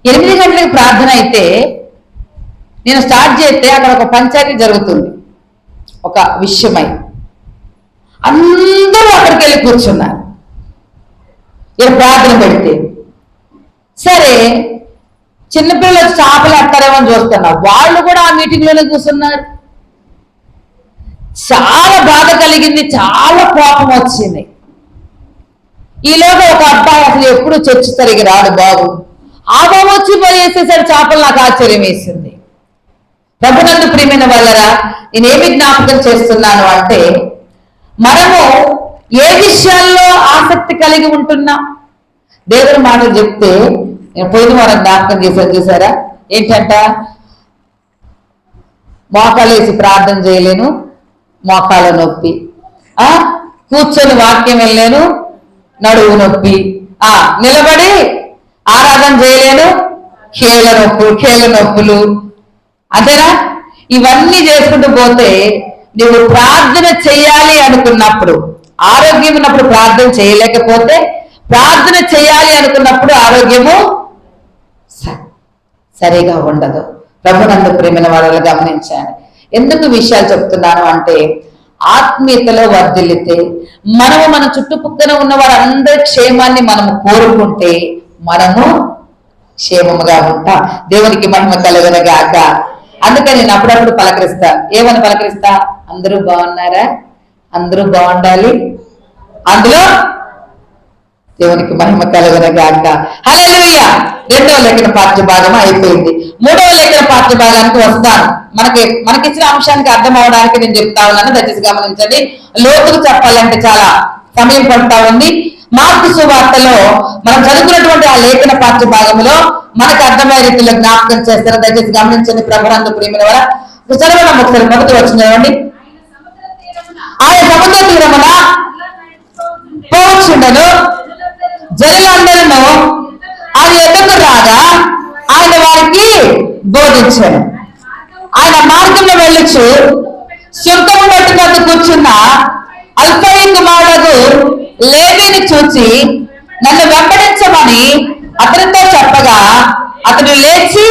8 గంటలకు ప్రార్థన అయితే నేను స్టార్ట్ చేస్తే అక్కడ ఒక పంచాయతీ జరుగుతుంది. ఒక విషయమై అందరూ అక్కడికి వెళ్ళి కూర్చున్నారు. ఇలా ప్రార్థన పెడితే సరే, చిన్నపిల్లలు చేపలు అట్టారేమో చూస్తున్నారు. వాళ్ళు కూడా ఆ మీటింగ్లోనే కూర్చున్నారు. చాలా బాధ కలిగింది, చాలా కోపం వచ్చింది. ఈలోగా ఒక అబ్బాయి అసలు ఎప్పుడు చర్చి సరిగి రాడు బాబు, ఆ బాబు వచ్చి పోయేసేసరి చేపలు. నాకు ఆశ్చర్యం వేసింది. ప్రభునందు ప్రియమైన వాళ్ళరా, నేనేమి జ్ఞాపకం చేస్తున్నాను అంటే, మనము ఏ విషయాల్లో ఆసక్తి కలిగి ఉంటున్నాం. దేవుని మాటలు చెప్తే నేను పోయిన వారం జ్ఞాపకం చేశాను, చూసారా? ఏంటంట, మోకాలు వేసి ప్రార్థన చేయలేను, మోకాల నొప్పి. కూర్చొని వాక్యం వెళ్ళలేను, నడువు నొప్పి. నిలబడి ఆరాధన చేయలేను, కీళ్ళ నొప్పులు. అంతేనా? ఇవన్నీ చేసుకుంటూ పోతే నువ్వు ప్రార్థన చేయాలి అనుకున్నప్పుడు, ఆరోగ్యం ఉన్నప్పుడు ప్రార్థన చేయలేకపోతే, ప్రార్థన చేయాలి అనుకున్నప్పుడు ఆరోగ్యము సరిగా ఉండదు. ప్రభునందు ప్రేమైన వాళ్ళని గమనించాను. ఎందుకు విషయాలు చెప్తున్నాను అంటే, ఆత్మీయతలో వర్ధిల్లితే, మనము మన చుట్టుపక్కల ఉన్న వారందరి క్షేమాన్ని మనము కోరుకుంటే మనము క్షేమముగా ఉంటాం. దేవునికి మహిమ కలుగునుగాక. అందుకని నేను అప్పుడప్పుడు పలకరిస్తా. ఏమని పలకరిస్తా? అందరూ బాగున్నారా? అందరూ బాగుండాలి. అందులో దేవునికి మహిమ కలుగునుగాక. హల్లెలూయా. 2వ లేఖన పాఠ్య భాగం అయిపోయింది. 3వ లేఖన పాఠ్య భాగానికి వస్తాను. మనకిచ్చిన అంశానికి అర్థం అవడానికి నేను చెప్తా ఉన్నాను, దయచేసి గమనించండి. లోతుకు చెప్పాలంటే చాలా సమయం పడతా ఉంది. మార్కు సువార్తలో మనం చదువుకున్నటువంటి ఆ లేఖన పాఠ్య భాగంలో మనకు అర్థమయ్యే రీతిలో జ్ఞాపకం చేస్తారు. దయచేసి గమనించండి. ప్రభునందు ప్రియమైన వారా, చదవడం ఒకసారి మొదటి వచ్చిన చదవండి. ఆయన సముద్ర తీరమున పోవచ్చుండను, జనులందరూ ఆయన ఎదురు రాగా ఆయన వారికి బోధించాను. ఆయన మార్గంలో వెళ్ళొచ్చు సుంకము పట్టుకొని కూర్చున్న అల్ఫయి కుమారుడు లేవీని చూచి నన్ను వెంబడించమని అతనితో చెప్పగా అతడు లేచి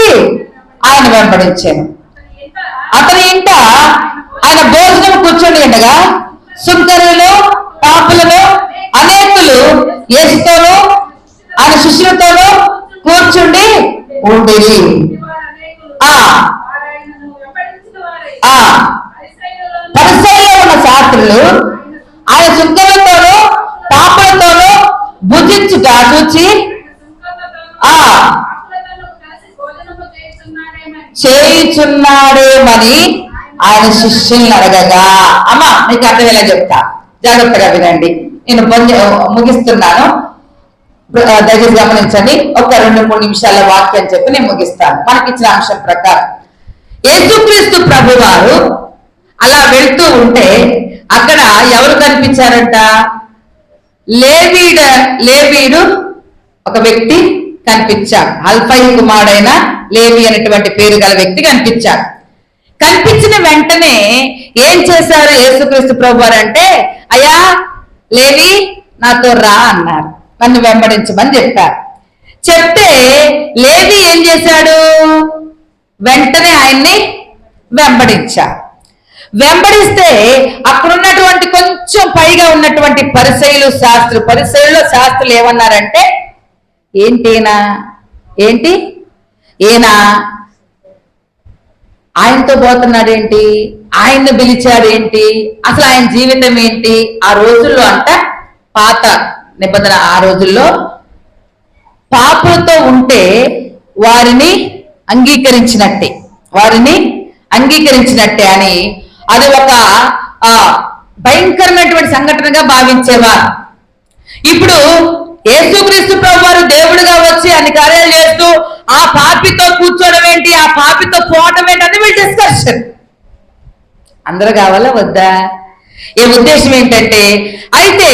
ఆయన వెంబడించాను. అతని ఇంట ఆయన భోజనం కూర్చొని ఉండగా సుంకరులు పాపులను అనేకులు యేసుతోనూ ఆయన శిష్యులతోనూ కూర్చుండి ఉండేది. పరిసయ్యుల్లో ఉన్న శాస్త్రులు ఆయన సుంకరులతోనూ పాపులతోనూ భుజించుట చూచి చేయుచున్నాడేమని ఆయన శిష్యుల్ని అడగగా, అమ్మా మీకు అర్థమయ్యేలా చెప్తా, జాగ్రత్తగా వినండి. నేను ముగిస్తున్నాను, దయచేసి గమనించండి. ఒక 2-3 నిమిషాల వాక్యం చెప్పి నేను ముగిస్తాను. మనకిచ్చిన అంశం ప్రకారం యేసుక్రీస్తు ప్రభు వారు అలా వెళ్తూ ఉంటే అక్కడ ఎవరు కనిపించారంట? లేవీడు ఒక వ్యక్తి కనిపించాడు. అల్ఫయి కుమారుడైన లేవి అనేటువంటి పేరు గల వ్యక్తి కనిపించాడు. కనిపించిన వెంటనే ఏం చేశారు యేసుక్రీస్తు ప్రభు వారు అంటే, అయ్యా లేవి నాతో రా అన్నారు, నన్ను వెంబడించమని చెప్పారు. చెప్తే లేవి ఏం చేశాడు? వెంటనే ఆయన్ని వెంబడించాడు. వెంబడిస్తే అక్కడ ఉన్నటువంటి కొంచెం పైగా ఉన్నటువంటి పరిసయ్యులు శాస్త్రులు ఏమన్నారంటే, ఏంటి ఈయన ఆయనతో పోతున్నాడేంటి, ఆయన్ని పిలిచాడేంటి, అసలు ఆయన జీవితం ఏంటి? ఆ రోజుల్లో అంట పాత నిబంధన, ఆ రోజుల్లో పాపులతో ఉంటే వారిని అంగీకరించినట్టే అని అది ఒక భయంకరమైనటువంటి సంఘటనగా భావించేవారు. ఇప్పుడు యేసుక్రీస్తు ప్రభు వారు దేవుడిగా వచ్చి అన్ని కార్యాలు చేస్తూ ఆ పాపితో కూర్చోవడం ఏంటి, ఆ పాపితో పోవడం ఏంటి అని వీళ్ళు డిస్కషన్. అందరూ కావాలా వద్దా? ఈ ఉద్దేశం ఏంటంటే, అయితే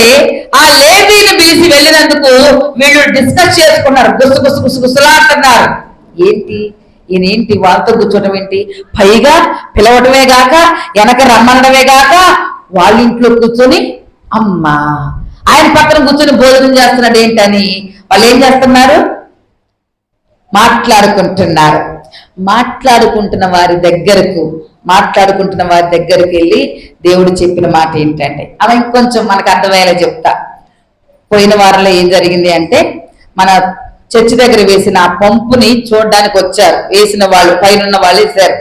ఆ లేవీని పిలిచి వెళ్ళినందుకు వీళ్ళు డిస్కస్ చేసుకున్నారు, గుసగుసలాడుతున్నారు. ఈయనేంటి వాళ్ళతో కూర్చోవడం ఏంటి, పైగా పిలవటమే గాక వెనక రమ్మనడమే గాక వాళ్ళ ఇంట్లో కూర్చొని అమ్మా ఆయన పక్కన కూర్చొని భోజనం చేస్తున్నాడు ఏంటని వాళ్ళు ఏం చేస్తున్నారు? మాట్లాడుకుంటున్న వారి దగ్గరకు వెళ్ళి దేవుడు చెప్పిన మాట ఏంటంటే, అవి ఇంకొంచెం మనకు అర్థమయ్యేలా చెప్తా. పోయిన వారంలో ఏం జరిగింది అంటే, మన చర్చి దగ్గర వేసిన ఆ పంపుని చూడడానికి వచ్చారు. వేసిన వాళ్ళు పైన వాళ్ళు వేశారు.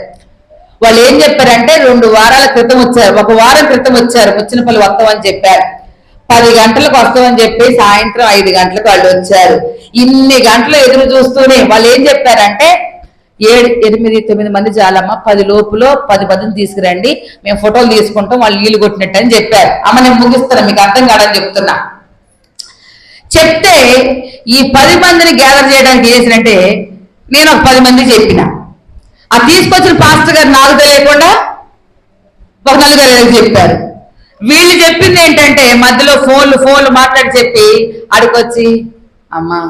వాళ్ళు ఏం చెప్పారంటే 2 వారాల క్రితం వచ్చారు, 1 వారం క్రితం వచ్చారు, ముచ్చినపల్లి వస్తామని చెప్పారు. 10 గంటలకు వస్తామని చెప్పి సాయంత్రం 5 గంటలకు వాళ్ళు వచ్చారు. ఇన్ని గంటలు ఎదురు చూస్తూనే వాళ్ళు ఏం చెప్పారంటే, 7, 8, 9 మంది చాలమ్మా, 10 లోపులో 10 మందిని తీసుకురండి, మేము ఫోటోలు తీసుకుంటాం, వాళ్ళు నీళ్లు కొట్టినట్టు అని చెప్పారు. అమ్మ నేను ముగిస్తున్నా, మీకు అర్థం కాదని చెప్తున్నా. చెప్తే ఈ 10 మందిని గ్యాదర్ చేయడానికి చేసినట్టే నేను ఒక 10 మంది చెప్పిన. ఆ తీసుకొచ్చిన పాస్టర్ గారు నాకు తెలియకుండా ఒక 4 చెప్పారు. వీళ్ళు చెప్పింది ఏంటంటే మధ్యలో ఫోన్లు మాట్లాడి చెప్పి అడిగొచ్చి, అమ్మా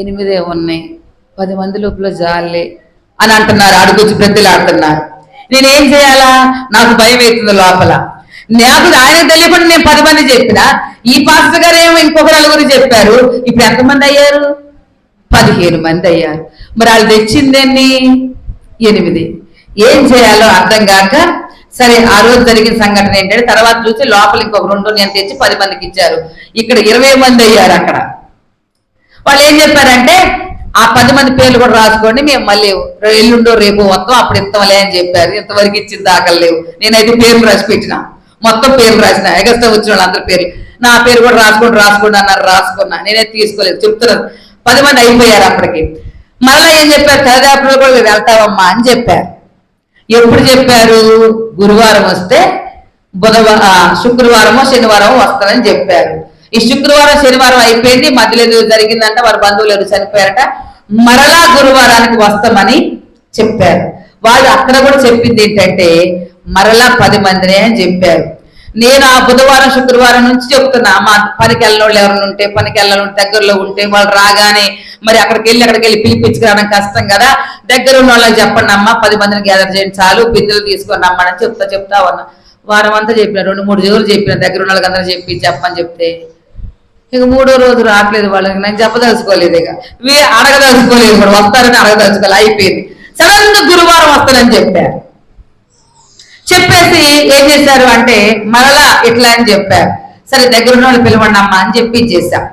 8 ఉన్నాయి, 10 మంది లోపల జాలే అని అంటున్నారు. అడుగొచ్చి ప్రతిలాడుతున్నారు. నేనేం చేయాలా? నాకు భయం అవుతుంది లోపల. నాకు ఆయన తెలియకుండా నేను 10 మంది చెప్పిన, ఈ పాస్టర్ గారు ఏమో ఇంకొక 4 చెప్పారు. ఇప్పుడు ఎంతమంది అయ్యారు? 15 మంది అయ్యారు. మరి వాళ్ళు తెచ్చిందేన్ని 8. ఏం చేయాలో అర్థం కాక, సరే ఆ రోజు జరిగిన సంఘటన ఏంటంటే తర్వాత చూసి లోపల ఇంకొక 2 నేను తెచ్చి 10 మందికి ఇచ్చారు. ఇక్కడ 20 మంది అయ్యారు. అక్కడ వాళ్ళు ఏం చెప్పారంటే, ఆ 10 మంది పేర్లు కూడా రాసుకోండి, మేము మళ్ళీ ఎల్లుండో రేపు వస్తాం, అప్పుడు ఇస్తాంలే అని చెప్పారు. ఇంతవరకు ఇచ్చిన దాఖలు లేవు. నేనైతే పేర్లు రాసి పెట్టిన, మొత్తం పేర్లు రాసిన, ఎగస్ట్రా వచ్చిన వాళ్ళందరి పేర్లు, నా పేరు కూడా రాసుకోండి అన్నారు, రాసుకున్నా. నేనే తీసుకోలేదు, చెప్తున్నారు. 10 మంది అయిపోయారు అప్పటికి. మళ్ళా ఏం చెప్పారు, తల్లిదండ్రులు కూడా వెళ్తావమ్మా అని చెప్పారు. ఎప్పుడు చెప్పారు? గురువారం వస్తే శుక్రవారమో శనివారమో వస్తానని చెప్పారు. ఈ శుక్రవారం శనివారం అయిపోయింది, మధ్యలో ఏదో జరిగిందంట, వారి బంధువులు ఎవరు చనిపోయారట, మరలా గురువారానికి వస్తామని చెప్పారు. వాళ్ళు అక్కడ కూడా చెప్పింది ఏంటంటే మరలా 10 మందినే అని చెప్పారు. నేను ఆ బుధవారం శుక్రవారం నుంచి చెప్తున్నా, మా పనికి వెళ్ళిన వాళ్ళు ఎవరైనా ఉంటే, పనికి వెళ్ళిన దగ్గరలో ఉంటే వాళ్ళు రాగానే మరి అక్కడికి వెళ్ళి పిలిపించుకురావడం కష్టం కదా, దగ్గర ఉన్న వాళ్ళకి చెప్పండి అమ్మా, 10 మందిని గ్యాదర్ చేయండి చాలు, బిందులు తీసుకొని రమ్మని చెప్తా ఉన్నా. వారం అంతా చెప్పిన, 2-3 రోజులు చెప్పిన, దగ్గర ఉన్న వాళ్ళకి అందరూ చెప్పని చెప్తే ఇక 3వ రోజు రావట్లేదు వాళ్ళకి. నేను చెప్పదలుచుకోలేదు, ఇక అడగదలుచుకోలేదు, కూడా వస్తారని అడగదలుచుకోలేదు, అయిపోయింది. సడన్ గా గురువారం వస్తానని చెప్పారు. చెప్పేసి ఏం చేశారు అంటే మరలా ఇట్లా అని చెప్పారు. సరే దగ్గర ఉన్న వాళ్ళు పిలవండి అమ్మా అని చెప్పి చేశాం.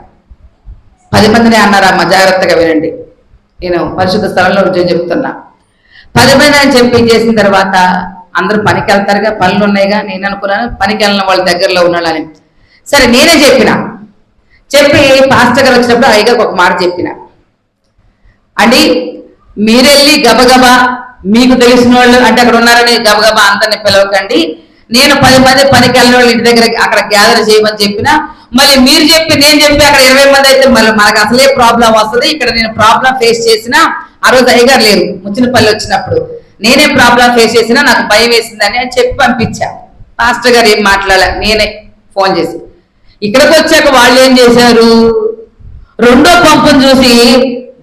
10 మందిని అన్నారమ్మా, జాగ్రత్తగా వినండి, నేను పరిశుద్ధ స్థలంలో ఉద్యోగం చెప్తున్నా. 10 మంది అని చెప్పి చేసిన తర్వాత అందరూ పనికి వెళ్తారుగా, పనులు ఉన్నాయిగా. నేను అనుకున్నాను పనికి వెళ్ళిన వాళ్ళ దగ్గరలో ఉన్నాళ్ళని. సరే నేనే చెప్పి పాస్టర్ గారు వచ్చినప్పుడు అయ్యగారికి ఒక మాట చెప్పిన, అండి మీరెళ్ళి గబగబా మీకు తెలిసిన వాళ్ళు అంటే అక్కడ ఉన్నారని గబగబా అందరిని పిలవకండి, నేను 10 మంది పనికి వెళ్ళిన వాళ్ళు ఇంటి దగ్గర అక్కడ గ్యాదర్ చేయమని చెప్పిన, మళ్ళీ మీరు చెప్పి నేను చెప్పి అక్కడ 20 మంది అయితే మళ్ళీ మనకు అసలే ప్రాబ్లం వస్తుంది. ఇక్కడ నేను ప్రాబ్లం ఫేస్ చేసిన, ఆ రోజు అయ్యగారు లేరు, ముచ్చినపల్లి వచ్చినప్పుడు నేనే ప్రాబ్లం ఫేస్ చేసినా, నాకు భయం వేసిందని అని చెప్పి పంపించా. పాస్టర్ గారు ఏం మాట్లాడాల, నేనే ఫోన్ చేసి. ఇక్కడికి వచ్చాక వాళ్ళు ఏం చేశారు, 2వ పంపును చూసి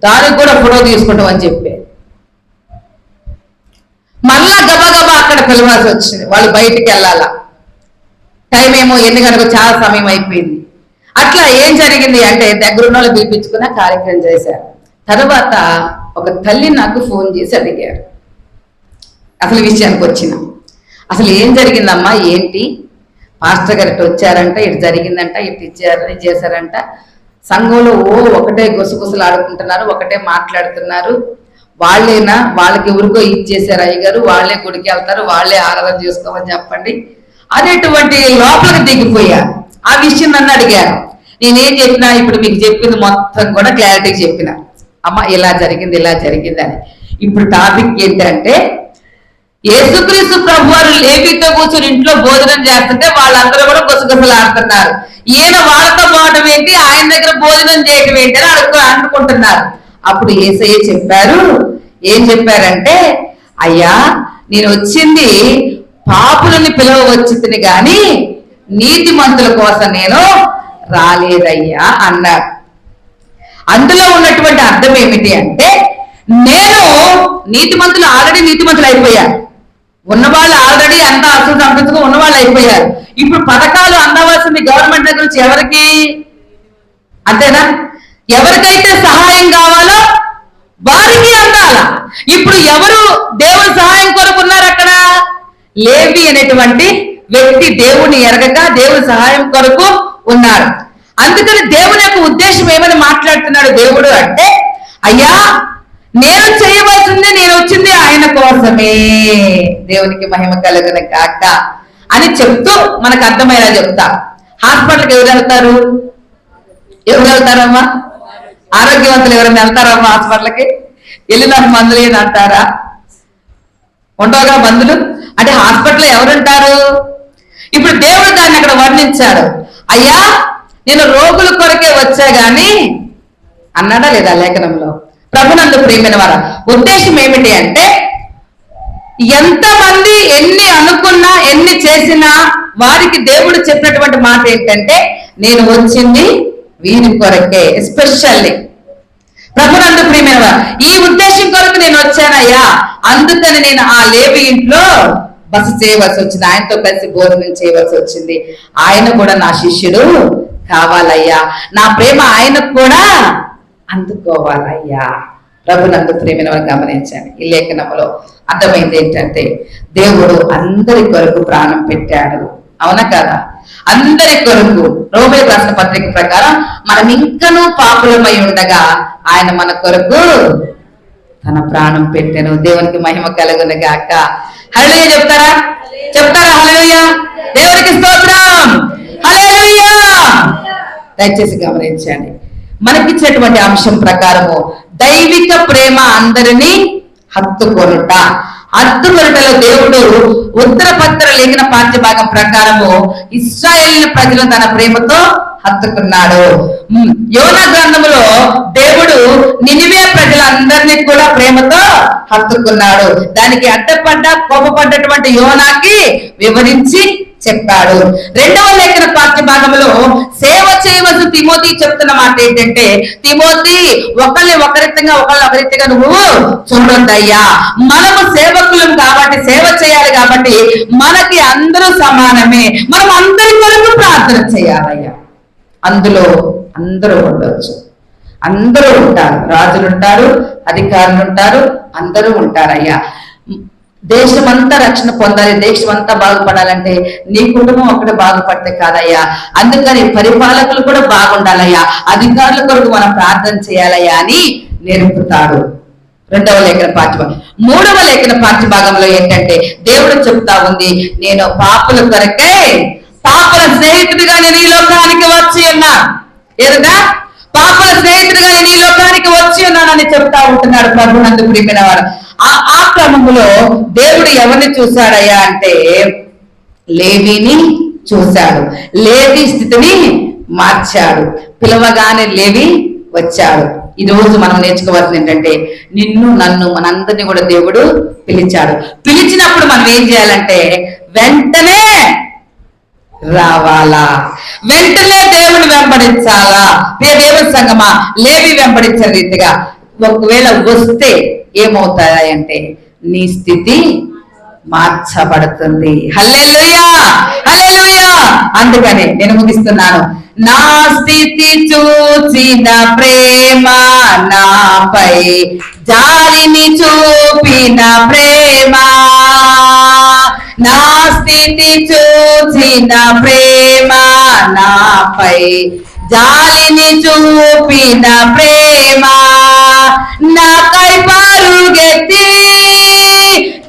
దానికి కూడా ఫోటో తీసుకుంటాం అని చెప్పి మళ్ళా గబగబా అక్కడ పిలవాల్సి వచ్చింది. వాళ్ళు బయటికి వెళ్ళాలా, టైం ఏమో 8 గంటలకు చాలా సమయం అయిపోయింది. అట్లా ఏం జరిగింది అంటే దగ్గరున్న వాళ్ళు పిలిపించుకున్న కార్యక్రమం చేశారు. తర్వాత ఒక తల్లి నాకు ఫోన్ చేసి అడిగారు, అసలు విషయానికి వచ్చిన, అసలు ఏం జరిగిందమ్మా, ఏంటి పాస్టర్ గారు ఇటు వచ్చారంట, ఇటు జరిగిందంట, ఇటు ఇచ్చారు చేశారంట, సంఘంలో ఒకటే గుసగుసలు ఆడుకుంటున్నారు, ఒకటే మాట్లాడుతున్నారు, వాళ్ళేనా, వాళ్ళకి ఎవరికో ఇచ్చేసారు అయ్యగారు, వాళ్ళే గుడికి వెళ్తారు, వాళ్ళే ఆరాధన చేసుకోమని చెప్పండి అనేటువంటి లోపలికి దిగిపోయారు. ఆ విషయం నన్ను అడిగారు. నేనేం చెప్పినా ఇప్పుడు మీకు చెప్పింది మొత్తం కూడా క్లారిటీ చెప్పిన, అమ్మ ఇలా జరిగింది అని. ఇప్పుడు టాపిక్ ఏంటంటే యేసుక్రీస్తు ప్రభు వారు లేవీతో కూర్చొని ఇంట్లో భోజనం చేస్తుంటే వాళ్ళందరూ కూడా గుసగుసలు ఆడుతున్నారు. ఈయన వాళ్ళతో పోవడం ఏంటి, ఆయన దగ్గర భోజనం చేయడం ఏంటి అని అనుకుంటున్నారు. అప్పుడు యేసయ్య చెప్పారు, ఏం చెప్పారంటే, అయ్యా నేను వచ్చింది పాపులని పిలవచ్చుని గాని నీతిమంతుల కోసం నేను రాలేదయ్యా అన్నారు. అందులో ఉన్నటువంటి అర్థం ఏమిటి అంటే, నేను నీతిమంతులు ఆల్రెడీ నీతిమంతులు అయిపోయారు, ఉన్నవాళ్ళు ఆల్రెడీ అంత అసలు సంతృప్తిగా ఉన్నవాళ్ళు అయిపోయారు. ఇప్పుడు పథకాలు అందవలసింది గవర్నమెంట్ దగ్గర నుంచి ఎవరికి, అంతేనా? ఎవరికైతే సహాయం కావాలో వారికి అందాల. ఇప్పుడు ఎవరు దేవుని సహాయం కొరకున్నారు అక్కడ? లేవి అనేటువంటి వ్యక్తి దేవుని ఎరగక దేవుని సహాయం కొరకు ఉన్నారు. అందుకని దేవుని యొక్క ఉద్దేశం ఏమని మాట్లాడుతున్నాడు దేవుడు అంటే, అయ్యా నేను చేయవలసింది, నేను వచ్చింది ఆయన కోసమే, దేవునికి మహిమ కలుగును గాక అని చెప్తూ మనకు అర్థమయ్యేలా చెప్తా. హాస్పిటల్కి ఎవరు వెళ్తారమ్మా? ఆరోగ్యవంతులు ఎవరైనా వెళ్తారమ్మా హాస్పిటల్కి? వెళ్ళిన మందులు ఏది అంటారా? ఉండవుగా మందులు. అంటే హాస్పిటల్లో ఎవరుంటారు? ఇప్పుడు దేవుడు దాన్ని అక్కడ వర్ణించాడు. అయ్యా నేను రోగుల కొరకే వచ్చా గాని అన్నాడా లేదా లేఖనంలో? ప్రభునందు ప్రియమైన వారా, ఉద్దేశం ఏమిటి అంటే, ఎంతమంది ఎన్ని అనుకున్నా ఎన్ని చేసినా వారికి దేవుడు చెప్పినటువంటి మాట ఏంటంటే, నేను వచ్చింది వీరి కొరకే. ఎస్పెషల్లీ ప్రభునందు ప్రియమైన వారు, ఈ ఉద్దేశం కొరకు నేను వచ్చానయ్యా, అందుకని నేను ఆ లేవి ఇంట్లో బస చేయవలసి వచ్చింది, ఆయనతో కలిసి భోజనం చేయవలసి వచ్చింది. ఆయన కూడా నా శిష్యుడు కావాలయ్యా, నా ప్రేమ ఆయనకు కూడా అందుకోవాలయ్యా. ప్రభునందు ప్రేమైన వారు గమనించండి, ఈ లేఖనంలో అర్థమైంది ఏంటంటే, దేవుడు అందరి కొరకు ప్రాణం పెట్టాడు, అవునా కదా? అందరి కొరకు. రోమేయులకు రాసిన పత్రిక ప్రకారం మనం ఇంకనూ పాపులమై ఉండగా ఆయన మన కొరకు తన ప్రాణం పెట్టాను. దేవునికి మహిమ కలుగును గాక. హల్లెలూయా చెప్తారా? హల్లెలూయా. దేవునికి స్తోత్రం. హల్లెలూయా. దయచేసి గమనించండి, మనకిచ్చినటువంటి అంశం ప్రకారము దైవిక ప్రేమ అందరినీ హత్తుకొనుటలో దేవుడు ఉత్తర పత్ర లేఖన పాఠ్యభాగం ప్రకారము ఇశ్రాయేలు ప్రజలను తన ప్రేమతో హత్తుకున్నాడు. యోనా గ్రంథములో దేవుడు నినివే ప్రజలందరినీ కూడా ప్రేమతో హత్తుకున్నాడు. దానికి కోపపడ్డటువంటి యోనాకి వివరించి చెప్పాడు. 2వ లేఖన పాఠ్యభాగంలో సేవ చేయవలసిన తిమోతి చెప్తున్న మాట ఏంటంటే, తిమోతి ఒకరిగా నువ్వు చూడొద్దయ్యా, మనము సేవకులం కాబట్టి సేవ చేయాలి కాబట్టి మనకి అందరూ సమానమే, మనం అందరి కొరకు ప్రార్థన చేయాలయ్యా. అందులో అందరూ ఉండొచ్చు, అందరూ ఉంటారు, రాజులు ఉంటారు, అధికారులు ఉంటారు, అందరూ ఉంటారయ్యా. దేశమంతా రక్షణ పొందాలి, దేశమంతా బాగుపడాలంటే నీ కుటుంబం ఒకటి బాగుపడితే కాదయ్యా. అందుకని పరిపాలకులు కూడా బాగుండాలయ్యా, అధికారుల కొరకు మనం ప్రార్థన చేయాలయ్యా అని నేర్పుతాడు 2వ లేఖన పాఠ్యభాగం. 3వ లేఖన పాఠ్యభాగంలో ఏంటంటే దేవుడు చెప్తా ఉంది, నేను పాపుల కొరకే పాపుల స్నేహితుడిగా నేను ఈ లోకానికి వచ్చి ఉన్నా. ఏదగా పాపుల స్నేహితుడిగా నేను ఈ లోకానికి వచ్చి ఉన్నానని చెప్తా ఉంటున్నాడు ప్రభునందు ప్రియమైన వారు. ఆ క్రమంలో దేవుడు ఎవరిని చూశాడయ్యా అంటే లేవీని చూశాడు. లేవి స్థితిని మార్చాడు. పిలవగానే లేవి వచ్చాడు. ఈ రోజు మనం నేర్చుకోవాల్సింది ఏంటంటే, నిన్ను నన్ను మనందరినీ కూడా దేవుడు పిలిచాడు. పిలిచినప్పుడు మనం ఏం చేయాలంటే వెంటనే రావాలా, వెంటనే దేవుని వెంబడించాలా. దేవుని సంగమా, లేవి వెంబడించే రీతిగా ఒకవేళ వస్తే ఏమవుతాయంటే నీ స్థితి మార్చబడుతుంది. హల్లెలూయా, హల్లెలూయా. అందుకని నేను ముగిస్తున్నాను. నా స్థితి చూచిన ప్రేమ, నాపై జాలిని చూపిన ప్రేమ, నా స్థితి చూచిన ప్రేమ, నాపై జాలిని చూపిన ప్రేమ, నాకై పరుగెత్తి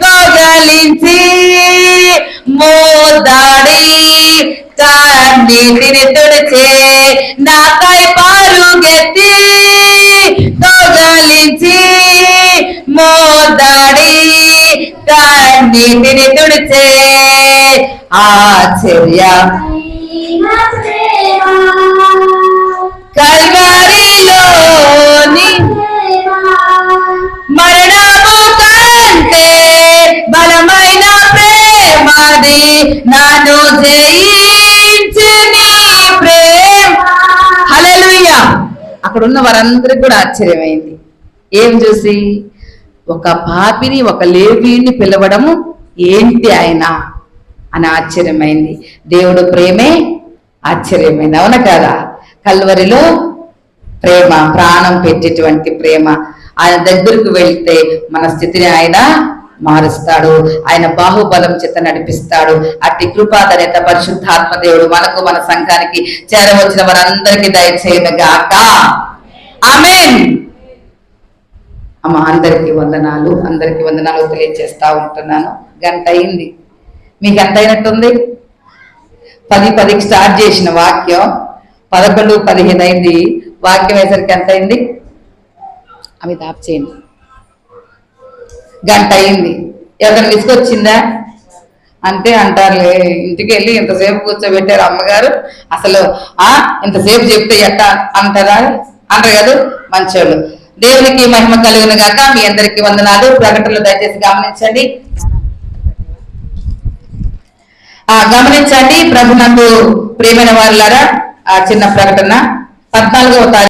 కౌగలించి మోదాడి కన్నీటిని తుడిచే, నాకై పరుగెత్తి కౌగలించి మోదాడి కన్నీటిని తుడిచే ఆశ్చర్య కల్వరిలోని మరణము కంటే బలమైన ప్రేమది, నన్ను జయించని ప్రేమ. హల్లెలూయా. అక్కడ ఉన్న వారందరికీ కూడా ఆశ్చర్యమైంది. ఏం చూసి? ఒక పాపిని, ఒక లేవీని పిలవడము ఏంటి ఆయన అని ఆశ్చర్యమైంది. దేవుడు ప్రేమే ఆశ్చర్యమైంది, అవునా కదా? కల్వరిలో ప్రేమ, ప్రాణం పెట్టేటువంటి ప్రేమ. ఆయన దగ్గరకు వెళ్తే మన స్థితిని ఆయన మారుస్తాడు, ఆయన బాహుబలం చేత నడిపిస్తాడు. అట్టి కృపాధన్యత పరిశుద్ధాత్మ దేవుడు మనకు, మన సంఘానికి చేరవచ్చిన వారందరికీ దయచేయును గాక. ఆమేన్. అమ్మ, అందరికీ వందనాలు తెలియజేస్తా ఉంటున్నాను. గంట అయింది, మీకు ఎంత అయినట్టుంది? 10:10కి స్టార్ట్ చేసిన వాక్యం 11:15 అయింది. వాక్యం వేసరికి ఎంత అయింది? అవి ఆఫ్ చేయండి. గంట అయింది. ఎవరైనా విసుకొచ్చిందా అంటే అంటారులే, ఇంటికి వెళ్ళి ఇంతసేపు కూర్చోబెట్టారు అమ్మగారు, అసలు ఇంతసేపు చెప్తే ఎట్ట అంటారా అంటారు కదా మంచోళ్ళు. దేవునికి మహిమ కలుగును గాక. మీ అందరికీ వందనాలు. ప్రకటనలు దయచేసి గమనించండి. ప్రభునందు ప్రియమైన వారులారా, ఆ చిన్న ప్రకటన 14వ తారీఖు